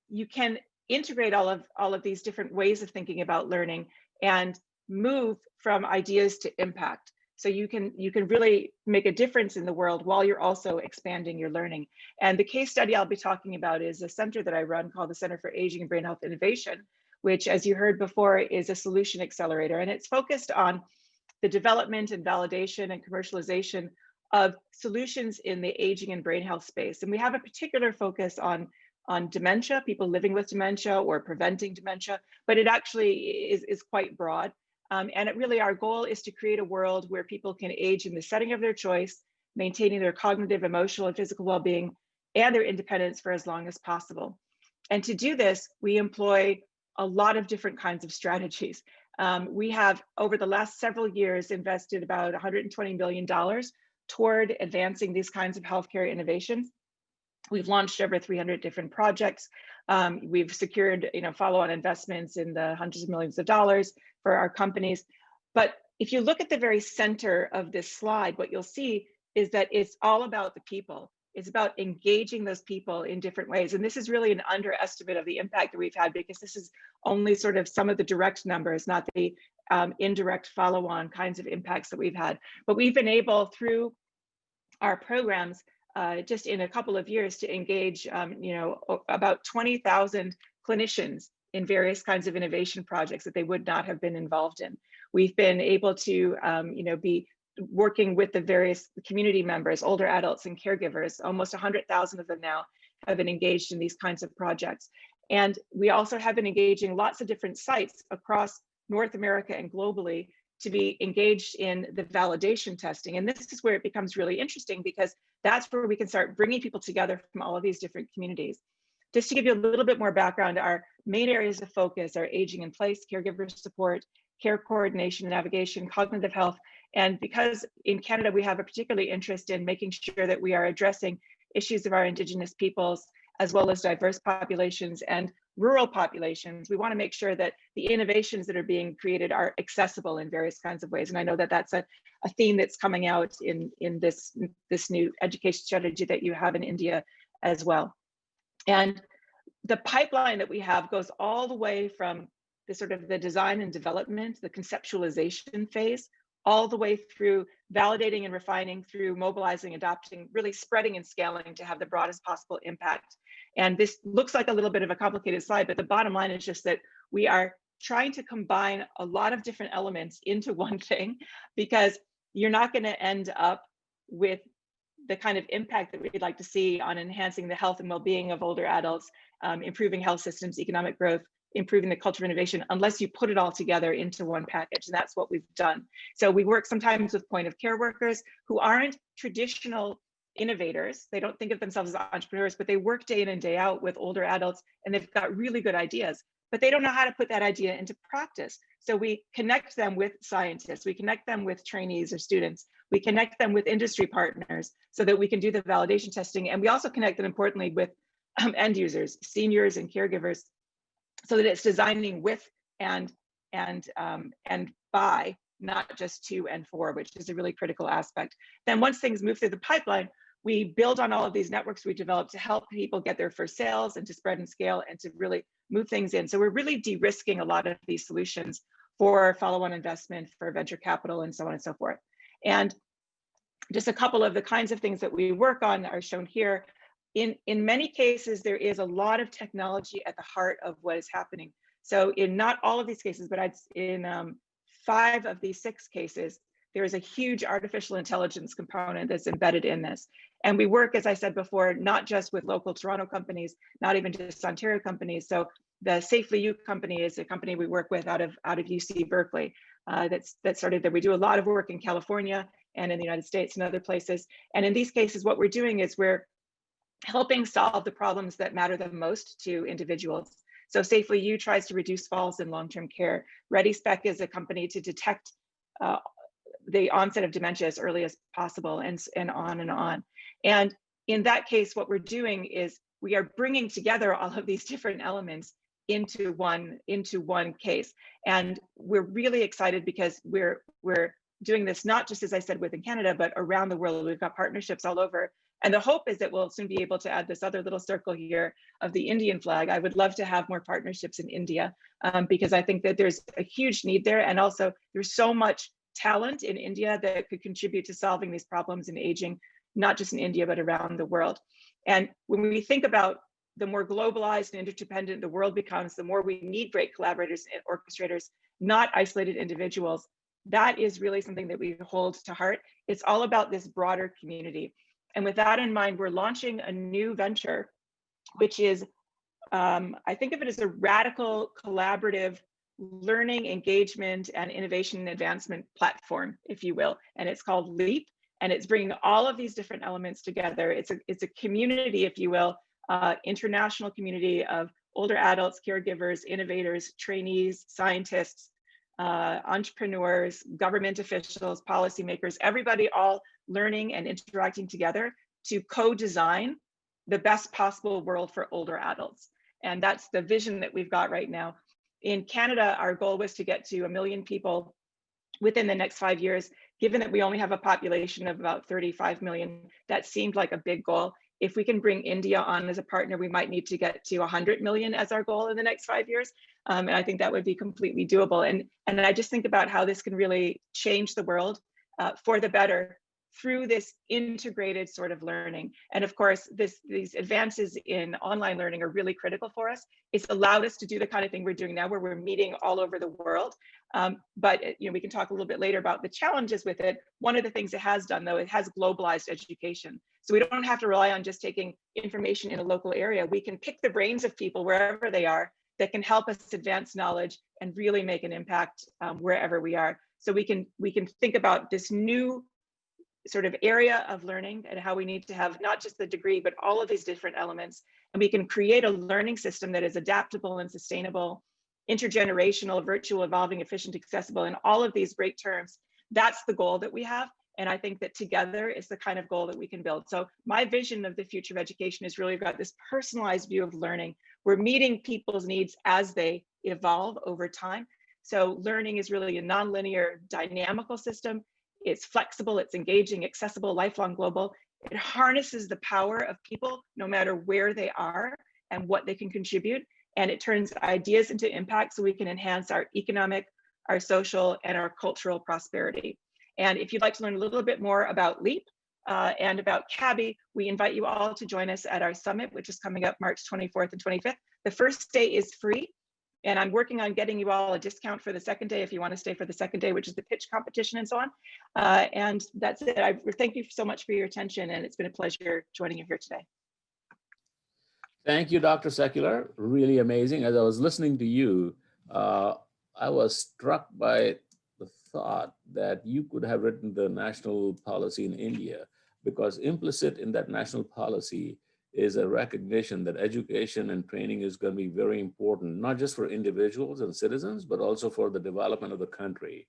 you can integrate all of these different ways of thinking about learning and move from ideas to impact. So you can really make a difference in the world while you're also expanding your learning. And the case study I'll be talking about is a center that I run called the Center for Aging and Brain Health Innovation, which, as you heard before, is a solution accelerator. And it's focused on the development and validation and commercialization of solutions in the aging and brain health space. And we have a particular focus on dementia, people living with dementia or preventing dementia, but it actually is quite broad. And it really, our goal is to create a world where people can age in the setting of their choice, maintaining their cognitive, emotional, and physical well-being and their independence for as long as possible. And to do this, we employ a lot of different kinds of strategies. We have, over the last several years, invested about $120 million toward advancing these kinds of healthcare innovations. We've launched over 300 different projects. We've secured, follow-on investments in the hundreds of millions of dollars for our companies. But if you look at the very center of this slide, what you'll see is that it's all about the people. It's about engaging those people in different ways. And this is really an underestimate of the impact that we've had, because this is only sort of some of the direct numbers, not the indirect follow-on kinds of impacts that we've had. But we've been able, through our programs, just in a couple of years, to engage about 20,000 clinicians in various kinds of innovation projects that they would not have been involved in. We've been able to be working with the various community members, older adults and caregivers. Almost 100,000 of them now have been engaged in these kinds of projects. And we also have been engaging lots of different sites across North America and globally to be engaged in the validation testing. And this is where it becomes really interesting, because that's where we can start bringing people together from all of these different communities. Just to give you a little bit more background, our main areas of focus are aging in place, caregiver support, care coordination, navigation, cognitive health. And because in Canada, we have a particular interest in making sure that we are addressing issues of our Indigenous peoples, as well as diverse populations and rural populations, we want to make sure that the innovations that are being created are accessible in various kinds of ways. And I know that that's a theme that's coming out in this new education strategy that you have in India as well. And the pipeline that we have goes all the way from the sort of the design and development, the conceptualization phase, all the way through validating and refining, through mobilizing, adopting, really spreading and scaling to have the broadest possible impact. And this looks like a little bit of a complicated slide, but the bottom line is just that we are trying to combine a lot of different elements into one thing, because you're not going to end up with the kind of impact that we'd like to see on enhancing the health and well-being of older adults, improving health systems, economic growth, improving the culture of innovation, unless you put it all together into one package. And that's what we've done. So we work sometimes with point of care workers who aren't traditional innovators. They don't think of themselves as entrepreneurs, but they work day in and day out with older adults, and they've got really good ideas, but they don't know how to put that idea into practice. So we connect them with scientists, we connect them with trainees or students, we connect them with industry partners so that we can do the validation testing. And we also connect them, importantly, with end users, seniors and caregivers, so that it's designing with and by, not just to and for, which is a really critical aspect. Then once things move through the pipeline, we build on all of these networks we developed to help people get their first sales and to spread and scale and to really move things in. So we're really de-risking a lot of these solutions for follow-on investment, for venture capital, and so on and so forth. And just a couple of the kinds of things that we work on are shown here. In many cases, there is a lot of technology at the heart of what is happening. So in not all of these cases, but in 5 of these 6 cases, there is a huge artificial intelligence component that's embedded in this. And we work, as I said before, not just with local Toronto companies, not even just Ontario companies. So the Safely You company is a company we work with out of UC Berkeley. That started there. We do a lot of work in California and in the United States and other places. And in these cases, what we're doing is we're helping solve the problems that matter the most to individuals. So Safely You tries to reduce falls in long-term care. Ready Spec is a company to detect the onset of dementia as early as possible, and on and on. And in that case, what we're doing is we are bringing together all of these different elements into one case. And we're really excited because we're doing this not just, as I said, within Canada, but around the world. We've got partnerships all over. And the hope is that we'll soon be able to add this other little circle here of the Indian flag. I would love to have more partnerships in India because I think that there's a huge need there. And also there's so much talent in India that could contribute to solving these problems in aging, not just in India, but around the world. And when we think about the more globalized and interdependent the world becomes, the more we need great collaborators and orchestrators, not isolated individuals. That is really something that we hold to heart. It's all about this broader community. And with that in mind, we're launching a new venture, which is, I think of it as a radical collaborative learning, engagement, and innovation and advancement platform, if you will. And it's called LEAP. And it's bringing all of these different elements together. It's a community, if you will, international community of older adults, caregivers, innovators, trainees, scientists, entrepreneurs, government officials, policymakers, everybody all learning and interacting together to co-design the best possible world for older adults. And that's the vision that we've got right now. In Canada, our goal was to get to 1 million people within the next 5 years. Given that we only have a population of about 35 million, that seemed like a big goal. If we can bring India on as a partner, we might need to get to 100 million as our goal in the next 5 years. And I think that would be completely doable. And I just think about how this can really change the world for the better through this integrated sort of learning. And of course, these advances in online learning are really critical for us. It's allowed us to do the kind of thing we're doing now, where we're meeting all over the world. But we can talk a little bit later about the challenges with it. One of the things it has done, though, it has globalized education. So we don't have to rely on just taking information in a local area. We can pick the brains of people wherever they are that can help us advance knowledge and really make an impact wherever we are. So we can think about this new sort of area of learning and how we need to have not just the degree, but all of these different elements. And we can create a learning system that is adaptable and sustainable, intergenerational, virtual, evolving, efficient, accessible, and all of these great terms. That's the goal that we have. And I think that together is the kind of goal that we can build. So my vision of the future of education is really about this personalized view of learning. We're meeting people's needs as they evolve over time. So learning is really a nonlinear, dynamical system. It's flexible, it's engaging, accessible, lifelong, global. It harnesses the power of people no matter where they are and what they can contribute. And it turns ideas into impact so we can enhance our economic, our social, and our cultural prosperity. And if you'd like to learn a little bit more about LEAP and about CABI, we invite you all to join us at our summit, which is coming up March 24th and 25th. The first day is free. And I'm working on getting you all a discount for the second day if you want to stay for the second day, which is the pitch competition and so on. And that's it. I thank you so much for your attention, and it's been a pleasure joining you here today. Thank you, Dr. Secular. Really amazing. As I was listening to you, I was struck by the thought that you could have written the national policy in India, because implicit in that national policy is a recognition that education and training is going to be very important, not just for individuals and citizens, but also for the development of the country.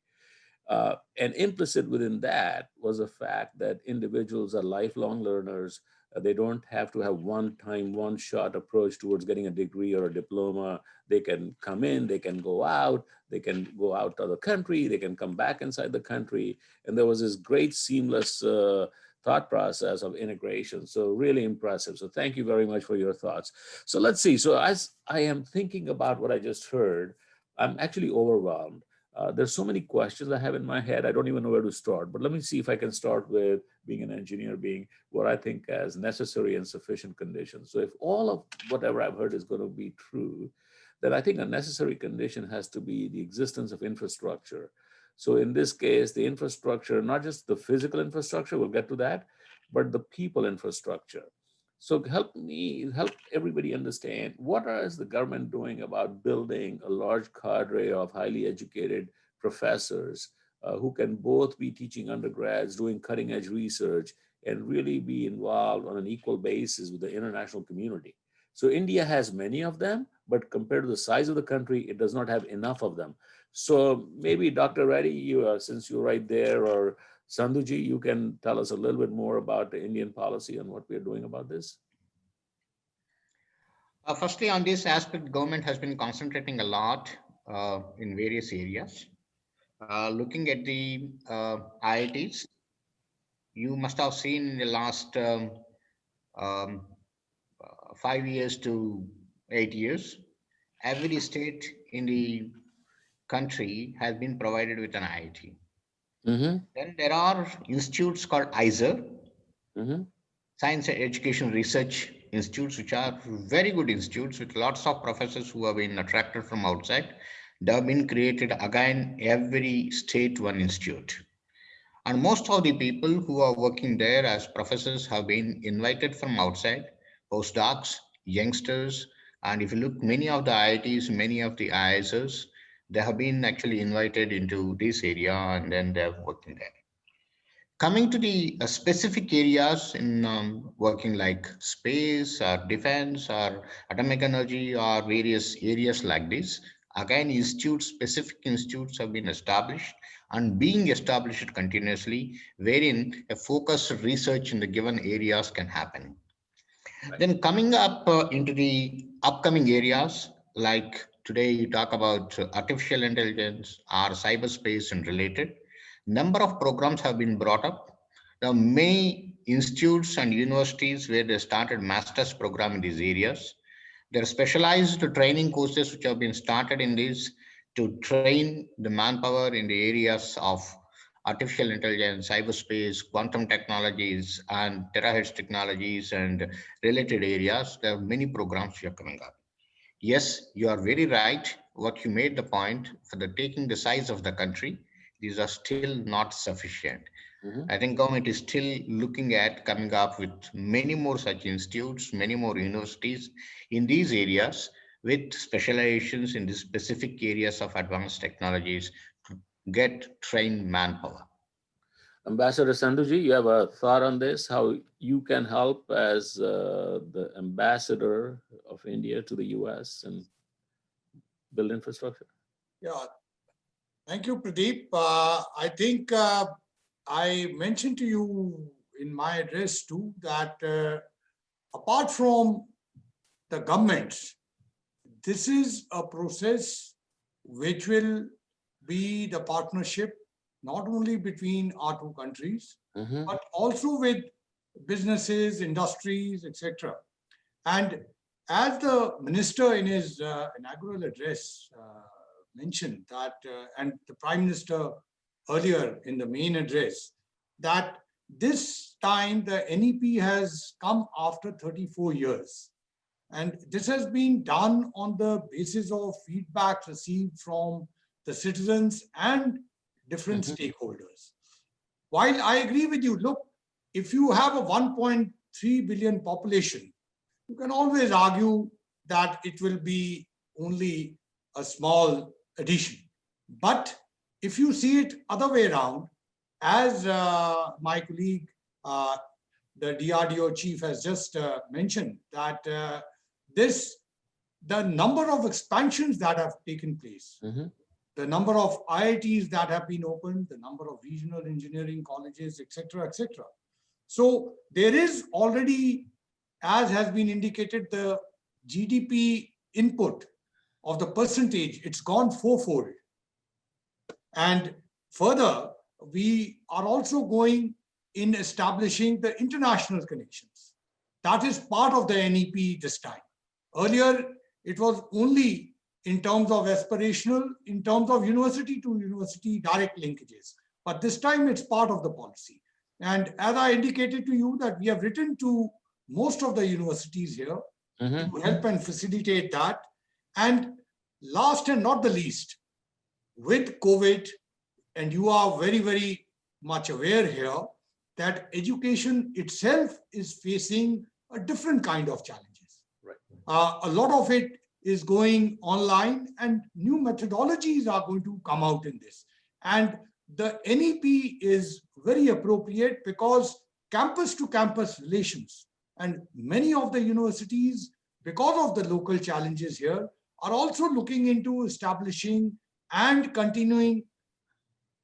And implicit within that was the fact that individuals are lifelong learners. They don't have to have one-time, one-shot approach towards getting a degree or a diploma. They can come in, they can go out to the country, they can come back inside the country. And there was this great seamless thought process of integration. So really impressive. So thank you very much for your thoughts. So let's see. So as I am thinking about what I just heard, I'm actually overwhelmed. There's so many questions I have in my head. I don't even know where to start, but let me see if I can start with being an engineer, being what I think as necessary and sufficient conditions. So if all of whatever I've heard is going to be true, then I think a necessary condition has to be the existence of infrastructure. So in this case, the infrastructure, not just the physical infrastructure, we'll get to that, but the people infrastructure. So help everybody understand, what is the government doing about building a large cadre of highly educated professors who can both be teaching undergrads, doing cutting edge research, and really be involved on an equal basis with the international community. So India has many of them, but compared to the size of the country, it does not have enough of them. So maybe Dr. Reddy, since you're right there, or Sanduji, you can tell us a little bit more about the Indian policy and what we're doing about this. Firstly, on this aspect, government has been concentrating a lot in various areas. Looking at the IITs, you must have seen in the last 5 years to 8 years, every state in the country has been provided with an IIT. Then there are institutes called ISER, Mm-hmm. Science and Education Research Institutes, which are very good institutes with lots of professors who have been attracted from outside. They have been created again, every state one institute. And most of the people who are working there as professors have been invited from outside, postdocs, youngsters, and if you look, many of the IITs, many of the IISers, they have been actually invited into this area and then they're working there. Coming to the specific areas in working like space or defense or atomic energy or various areas like this, again, specific institutes have been established and being established continuously, wherein a focused research in the given areas can happen. Right. Then coming up into the upcoming areas, like today you talk about artificial intelligence or cyberspace and related, number of programs have been brought up. There are many institutes and universities where they started master's program in these areas. There are specialized training courses which have been started in this to train the manpower in the areas of artificial intelligence, cyberspace, quantum technologies, and terahertz technologies and related areas. There are many programs which are coming up. Yes, you are very right. What you made the point for the taking the size of the country, these are still not sufficient. Mm-hmm. I think government is still looking at coming up with many more such institutes, many more universities in these areas with specializations in the specific areas of advanced technologies to get trained manpower. Ambassador Sanduji, you have a thought on this? How you can help as the ambassador of India to the US and build infrastructure? Yeah, thank you, Pradeep. I think I mentioned to you in my address too that apart from the governments, this is a process which will be the partnership not only between our two countries, Mm-hmm. but also with businesses, industries, etc. And as the minister in his inaugural address mentioned that, and the Prime Minister earlier in the main address, that this time the NEP has come after 34 years. And this has been done on the basis of feedback received from the citizens and different stakeholders. While I agree with you, look, if you have a 1.3 billion population, you can always argue that it will be only a small addition. But if you see it other way around, as my colleague, the DRDO chief has just mentioned, that the number of expansions that have taken place, the number of IITs that have been opened, the number of regional engineering colleges, etc., etc. So there is already, as has been indicated, the GDP input of the percentage, it's gone fourfold. And further, we are also going in establishing the international connections. That is part of the NEP this time. Earlier, it was only in terms of aspirational, in terms of university to university direct linkages. But this time it's part of the policy. And as I indicated to you that we have written to most of the universities here to help and facilitate that. And last and not the least, with COVID, and you are very, very much aware here that education itself is facing a different kind of challenges. Right. A lot of it is going online and new methodologies are going to come out in this. And the NEP is very appropriate because campus to campus relations and many of the universities, because of the local challenges here, are also looking into establishing and continuing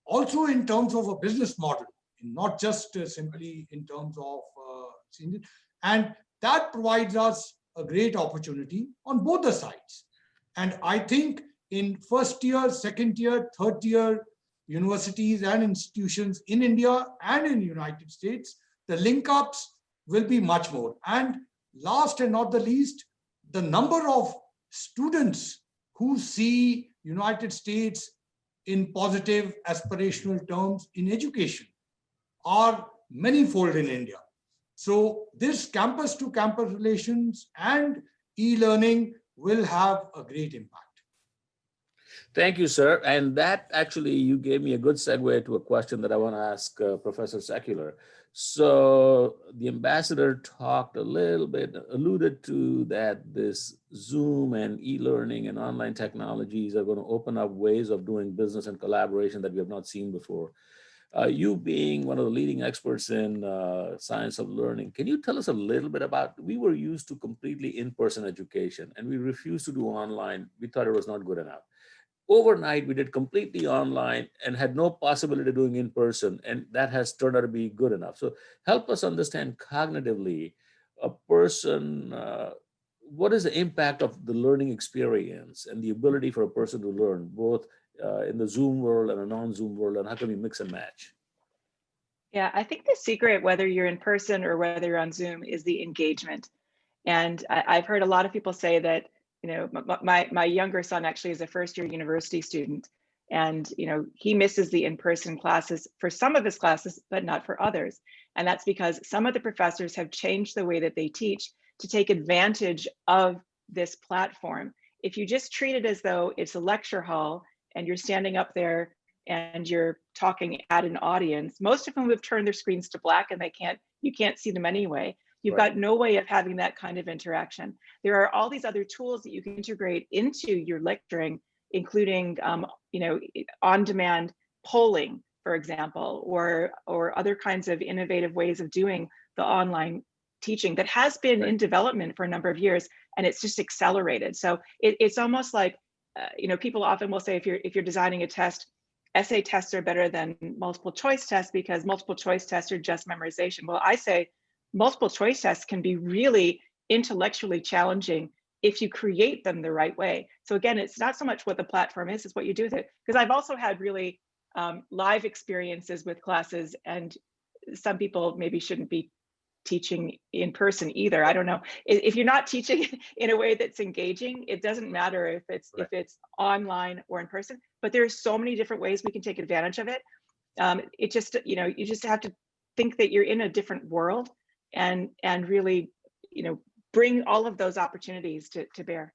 also in terms of a business model, not just simply in terms of, and that provides us a great opportunity on both the sides. And I think in first year, second year, third year universities and institutions in India and in the United States, the link-ups will be much more. And last and not the least, the number of students who see United States in positive aspirational terms in education are manifold in India. So this campus to campus relations and e-learning will have a great impact. Thank you, sir. And that actually, you gave me a good segue to a question that I want to ask Professor Secular. So the ambassador talked a little bit, alluded to that this Zoom and e-learning and online technologies are going to open up ways of doing business and collaboration that we have not seen before. You being one of the leading experts in science of learning, can you tell us a little bit about, we were used to completely in-person education and we refused to do online. We thought it was not good enough. Overnight, we did completely online and had no possibility of doing in person, and that has turned out to be good enough. So help us understand cognitively, a person, what is the impact of the learning experience and the ability for a person to learn, both in the Zoom world and a non-Zoom world, and how can we mix and match? Yeah, I think the secret, whether you're in person or whether you're on Zoom, is the engagement. And I've heard a lot of people say that, you know, my younger son actually is a first-year university student, and you know, he misses the in-person classes for some of his classes, but not for others. And that's because some of the professors have changed the way that they teach to take advantage of this platform. If you just treat it as though it's a lecture hall and you're standing up there and you're talking at an audience, most of them have turned their screens to black and you can't see them anyway. You've got no way of having that kind of interaction. There are all these other tools that you can integrate into your lecturing, including you know, on-demand polling, for example, or other kinds of innovative ways of doing the online teaching that has been in development for a number of years, and it's just accelerated. So it's almost like, you know, people often will say, if you're designing a test, essay tests are better than multiple choice tests because multiple choice tests are just memorization. Well, I say multiple choice tests can be really intellectually challenging if you create them the right way. So again, it's not so much what the platform is, it's what you do with it. Because I've also had really live experiences with classes, and some people maybe shouldn't be teaching in person either. I don't know. If you're not teaching in a way that's engaging, it doesn't matter if it's online or in person, but there's so many different ways we can take advantage of it. It just, you know, you just have to think that you're in a different world and really, you know, bring all of those opportunities to bear.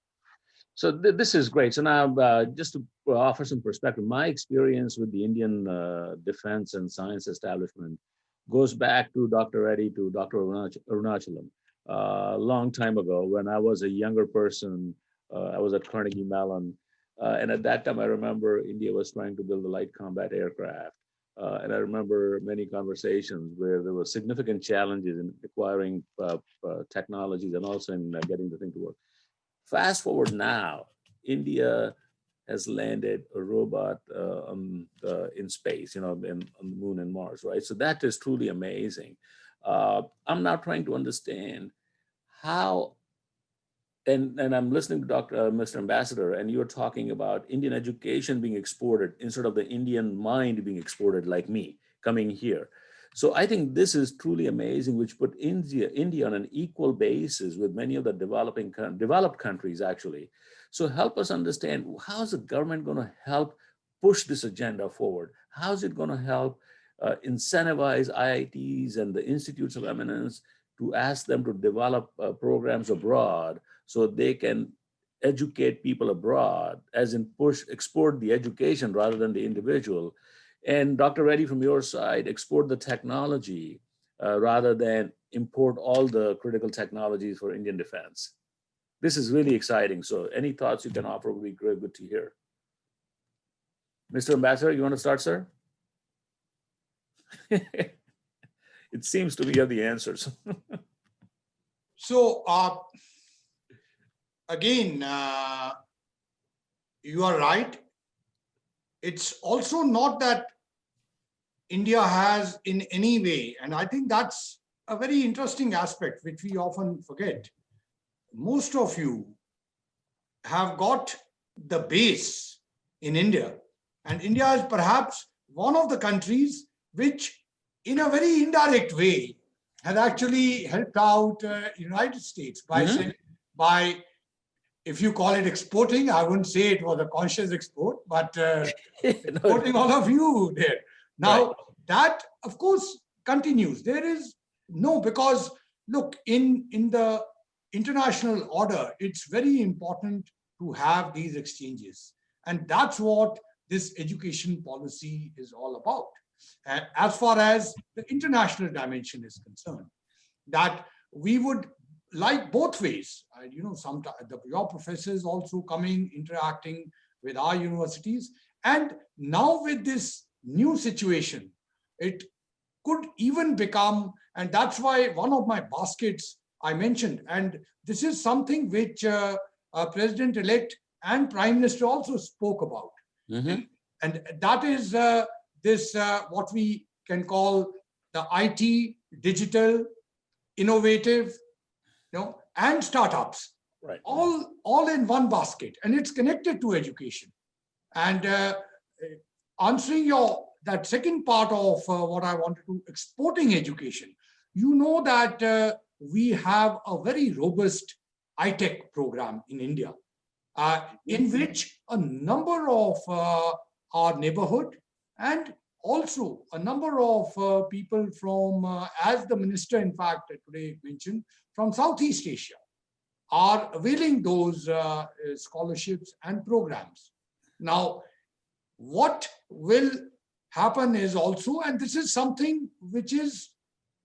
So this is great. So now, just to offer some perspective, my experience with the Indian defense and science establishment goes back to Dr. Reddy, to Dr. Arunachalam. A long time ago, when I was a younger person, I was at Carnegie Mellon. And at that time, I remember India was trying to build a light combat aircraft. And I remember many conversations where there were significant challenges in acquiring technologies and also in getting the thing to work. Fast forward now, India has landed a robot in space, you know, on the moon and Mars, right? So that is truly amazing. I'm now trying to understand how, and I'm listening to Mr. Ambassador, and you're talking about Indian education being exported instead of the Indian mind being exported, like me, coming here. So I think this is truly amazing, which put India on an equal basis with many of the developed countries, actually. So help us understand, how is the government going to help push this agenda forward? How is it going to help incentivize IITs and the institutes of eminence to ask them to develop programs abroad so they can educate people abroad, as in export the education rather than the individual? And Dr. Reddy, from your side, export the technology rather than import all the critical technologies for Indian defense. This is really exciting. So any thoughts you can offer would be great, good to hear. Mr. Ambassador, you want to start, sir? It seems to me you have the answers. So again, you are right. It's also not that India has in any way, and I think that's a very interesting aspect which we often forget. Most of you have got the base in India, and India is perhaps one of the countries which, in a very indirect way, has actually helped out United States by if you call it exporting, I wouldn't say it was a conscious export, but No, exporting all of you there. Now, right. that, of course, continues. There is no, because look, in the international order, it's very important to have these exchanges. And that's what this education policy is all about. As far as the international dimension is concerned, that we would like both ways. Sometimes your professors also coming, interacting with our universities. And now with this new situation, it could even become, and that's why one of my baskets I mentioned, and this is something which President-elect and Prime Minister also spoke about. Mhm. And that is this, what we can call the IT, digital, innovative, and startups, Right. all in one basket, and it's connected to education. And answering that second part of what I wanted to, exporting education, that we have a very robust ITech program in India, in which a number of our neighborhood and also a number of people from, as the minister in fact today mentioned, from Southeast Asia are availing those scholarships and programs. Now, what will happen is also, and this is something which is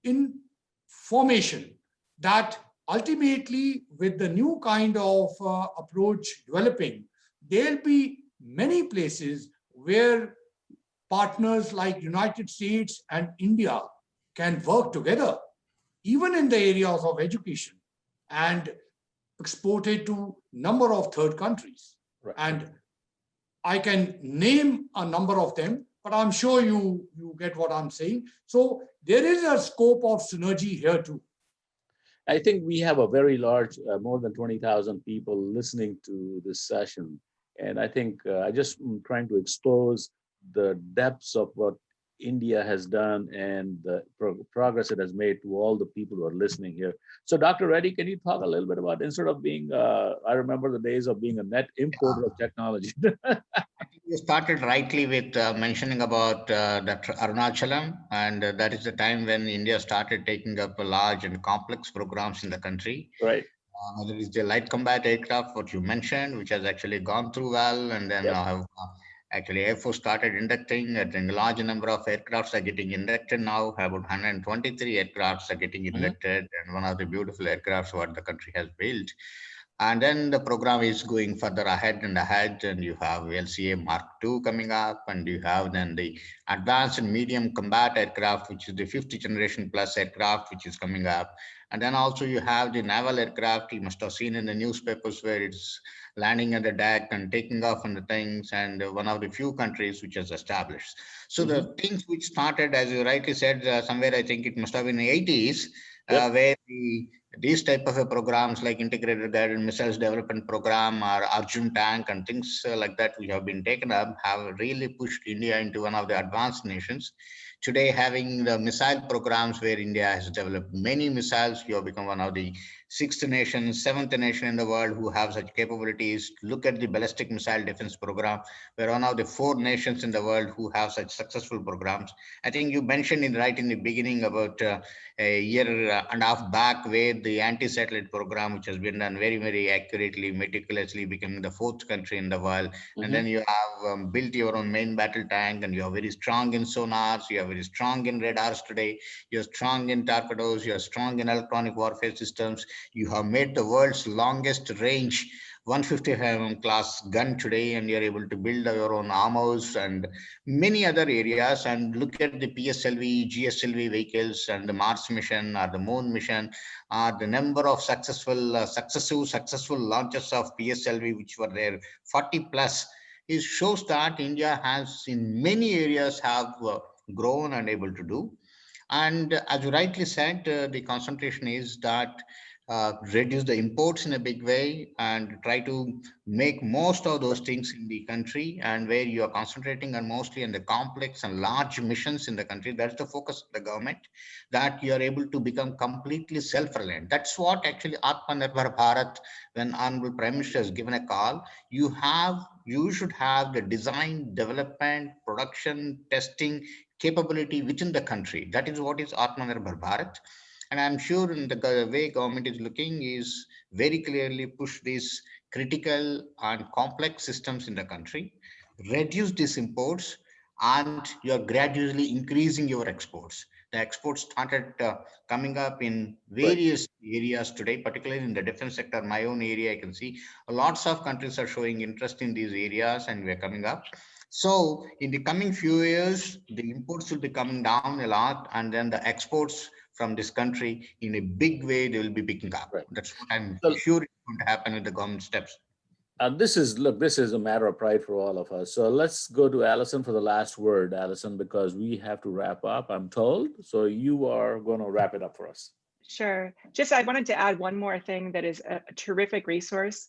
in formation, that ultimately with the new kind of approach developing, there'll be many places where partners like United States and India can work together, even in the areas of education, and export it to number of third countries. Right. And I can name a number of them, but I'm sure you get what I'm saying. So there is a scope of synergy here too. I think we have a very large, more than 20,000 people listening to this session. And I think I just am trying to expose the depths of what India has done and the progress it has made to all the people who are listening here. So Dr. Reddy, can you talk a little bit about, instead of being, I remember the days of being a net importer of technology. You started rightly with mentioning about that Arunachalam, and that is the time when India started taking up large and complex programs in the country. Right. There is the light combat aircraft, what you mentioned, which has actually gone through well, and then Yep. actually Air Force started inducting. I think a large number of aircrafts are getting inducted now. About 123 aircrafts are getting inducted, and one of the beautiful aircrafts what the country has built. And then the program is going further ahead and ahead, and you have LCA Mark II coming up, and you have then the advanced and medium combat aircraft, which is the 5th generation plus aircraft, which is coming up. And then also you have the naval aircraft. You must have seen in the newspapers where it's landing at the deck and taking off on the things, and one of the few countries which has established. So the things which started, as you rightly said, somewhere I think it must have been the 80s, Yep. where these type of programs like integrated guided missiles development program or Arjun tank and things like that which have been taken up have really pushed India into one of the advanced nations. Today, having the missile programs where India has developed many missiles, you have become one of the 6th nation, 7th nation in the world who have such capabilities. Look at the ballistic missile defense program. We're one of the 4 nations in the world who have such successful programs. I think you mentioned right in the beginning about a year and a half back, where the anti-satellite program, which has been done very, very accurately, meticulously, becoming the 4th country in the world. And then you have built your own main battle tank, and you are very strong in sonars, you are very strong in radars today, you're strong in torpedoes, you're strong in electronic warfare systems. You have made the world's longest range 155mm class gun today, and you're able to build your own armors and many other areas. And look at the PSLV, GSLV vehicles and the Mars mission or the Moon mission, the number of successful launches of PSLV, which were there 40 plus, it shows that India has in many areas have grown and able to do. And as you rightly said, the concentration is that reduce the imports in a big way, and try to make most of those things in the country, and where you are concentrating on mostly on the complex and large missions in the country. That's the focus of the government, that you are able to become completely self-reliant. That's what actually Atmanirbhar Bharat, when Honorable Prime Minister has given a call, you should have the design, development, production, testing capability within the country. That is what is Atmanirbhar Bharat. And I'm sure in the way government is looking is very clearly push these critical and complex systems in the country, reduce these imports, and you're gradually increasing your exports. The exports started coming up in Right. various areas today, particularly in the defense sector. My own area, I can see lots of countries are showing interest in these areas, and we're coming up. So in the coming few years, the imports will be coming down a lot, and then the exports from this country in a big way, they will be picking up. Right. That's what I'm So, sure is going to happen with the government steps. this is a matter of pride for all of us. So let's go to Allison for the last word, Allison, because we have to wrap up, I'm told. So you are going to wrap it up for us. Sure. Just I wanted to add one more thing that is a terrific resource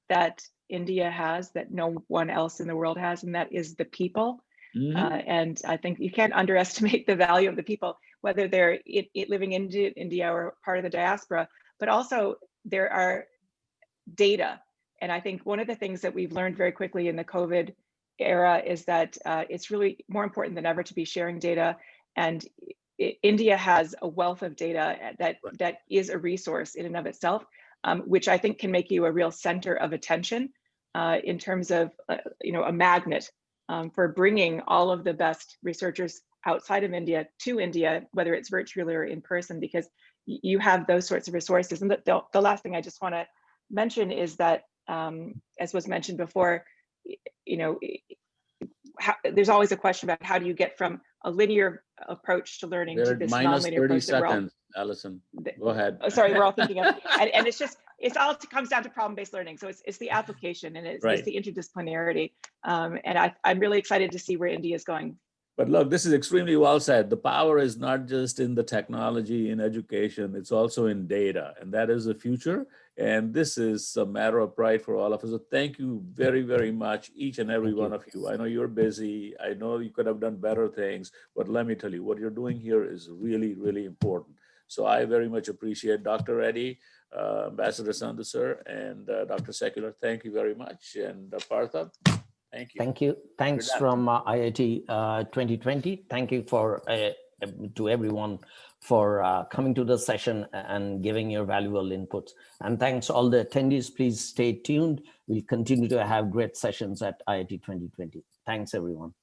that India has that no one else in the world has, and that is the people. And I think you can't underestimate the value of the people, whether they're living in India or part of the diaspora, but also there are data. And I think one of the things that we've learned very quickly in the COVID era is that it's really more important than ever to be sharing data. And India has a wealth of data that is a resource in and of itself, which I think can make you a real center of attention in terms of a magnet for bringing all of the best researchers outside of India to India, whether it's virtually or in person, because you have those sorts of resources. And the last thing I just want to mention is that, as was mentioned before, there's always a question about how do you get from a linear approach to learning We're to at this minus nonlinear 30 approach that seconds, Allison. Go ahead. sorry, we're all thinking of, and it's all comes down to problem-based learning. So it's the application, and it's the interdisciplinarity. And I'm really excited to see where India is going. But look, this is extremely well said. The power is not just in the technology, in education, it's also in data. And that is the future. And this is a matter of pride for all of us. So thank you very, very much, each and every one of you. I know you're busy. I know you could have done better things. But let me tell you, what you're doing here is really, really important. So I very much appreciate Dr. Reddy, Ambassador Sandu, sir, and Dr. Secular. Thank you very much. And Partha. Thank you. Thank you. Thanks from IIT 2020. Thank you to everyone for coming to the session and giving your valuable inputs. And thanks all the attendees. Please stay tuned. We'll continue to have great sessions at IIT 2020. Thanks, everyone.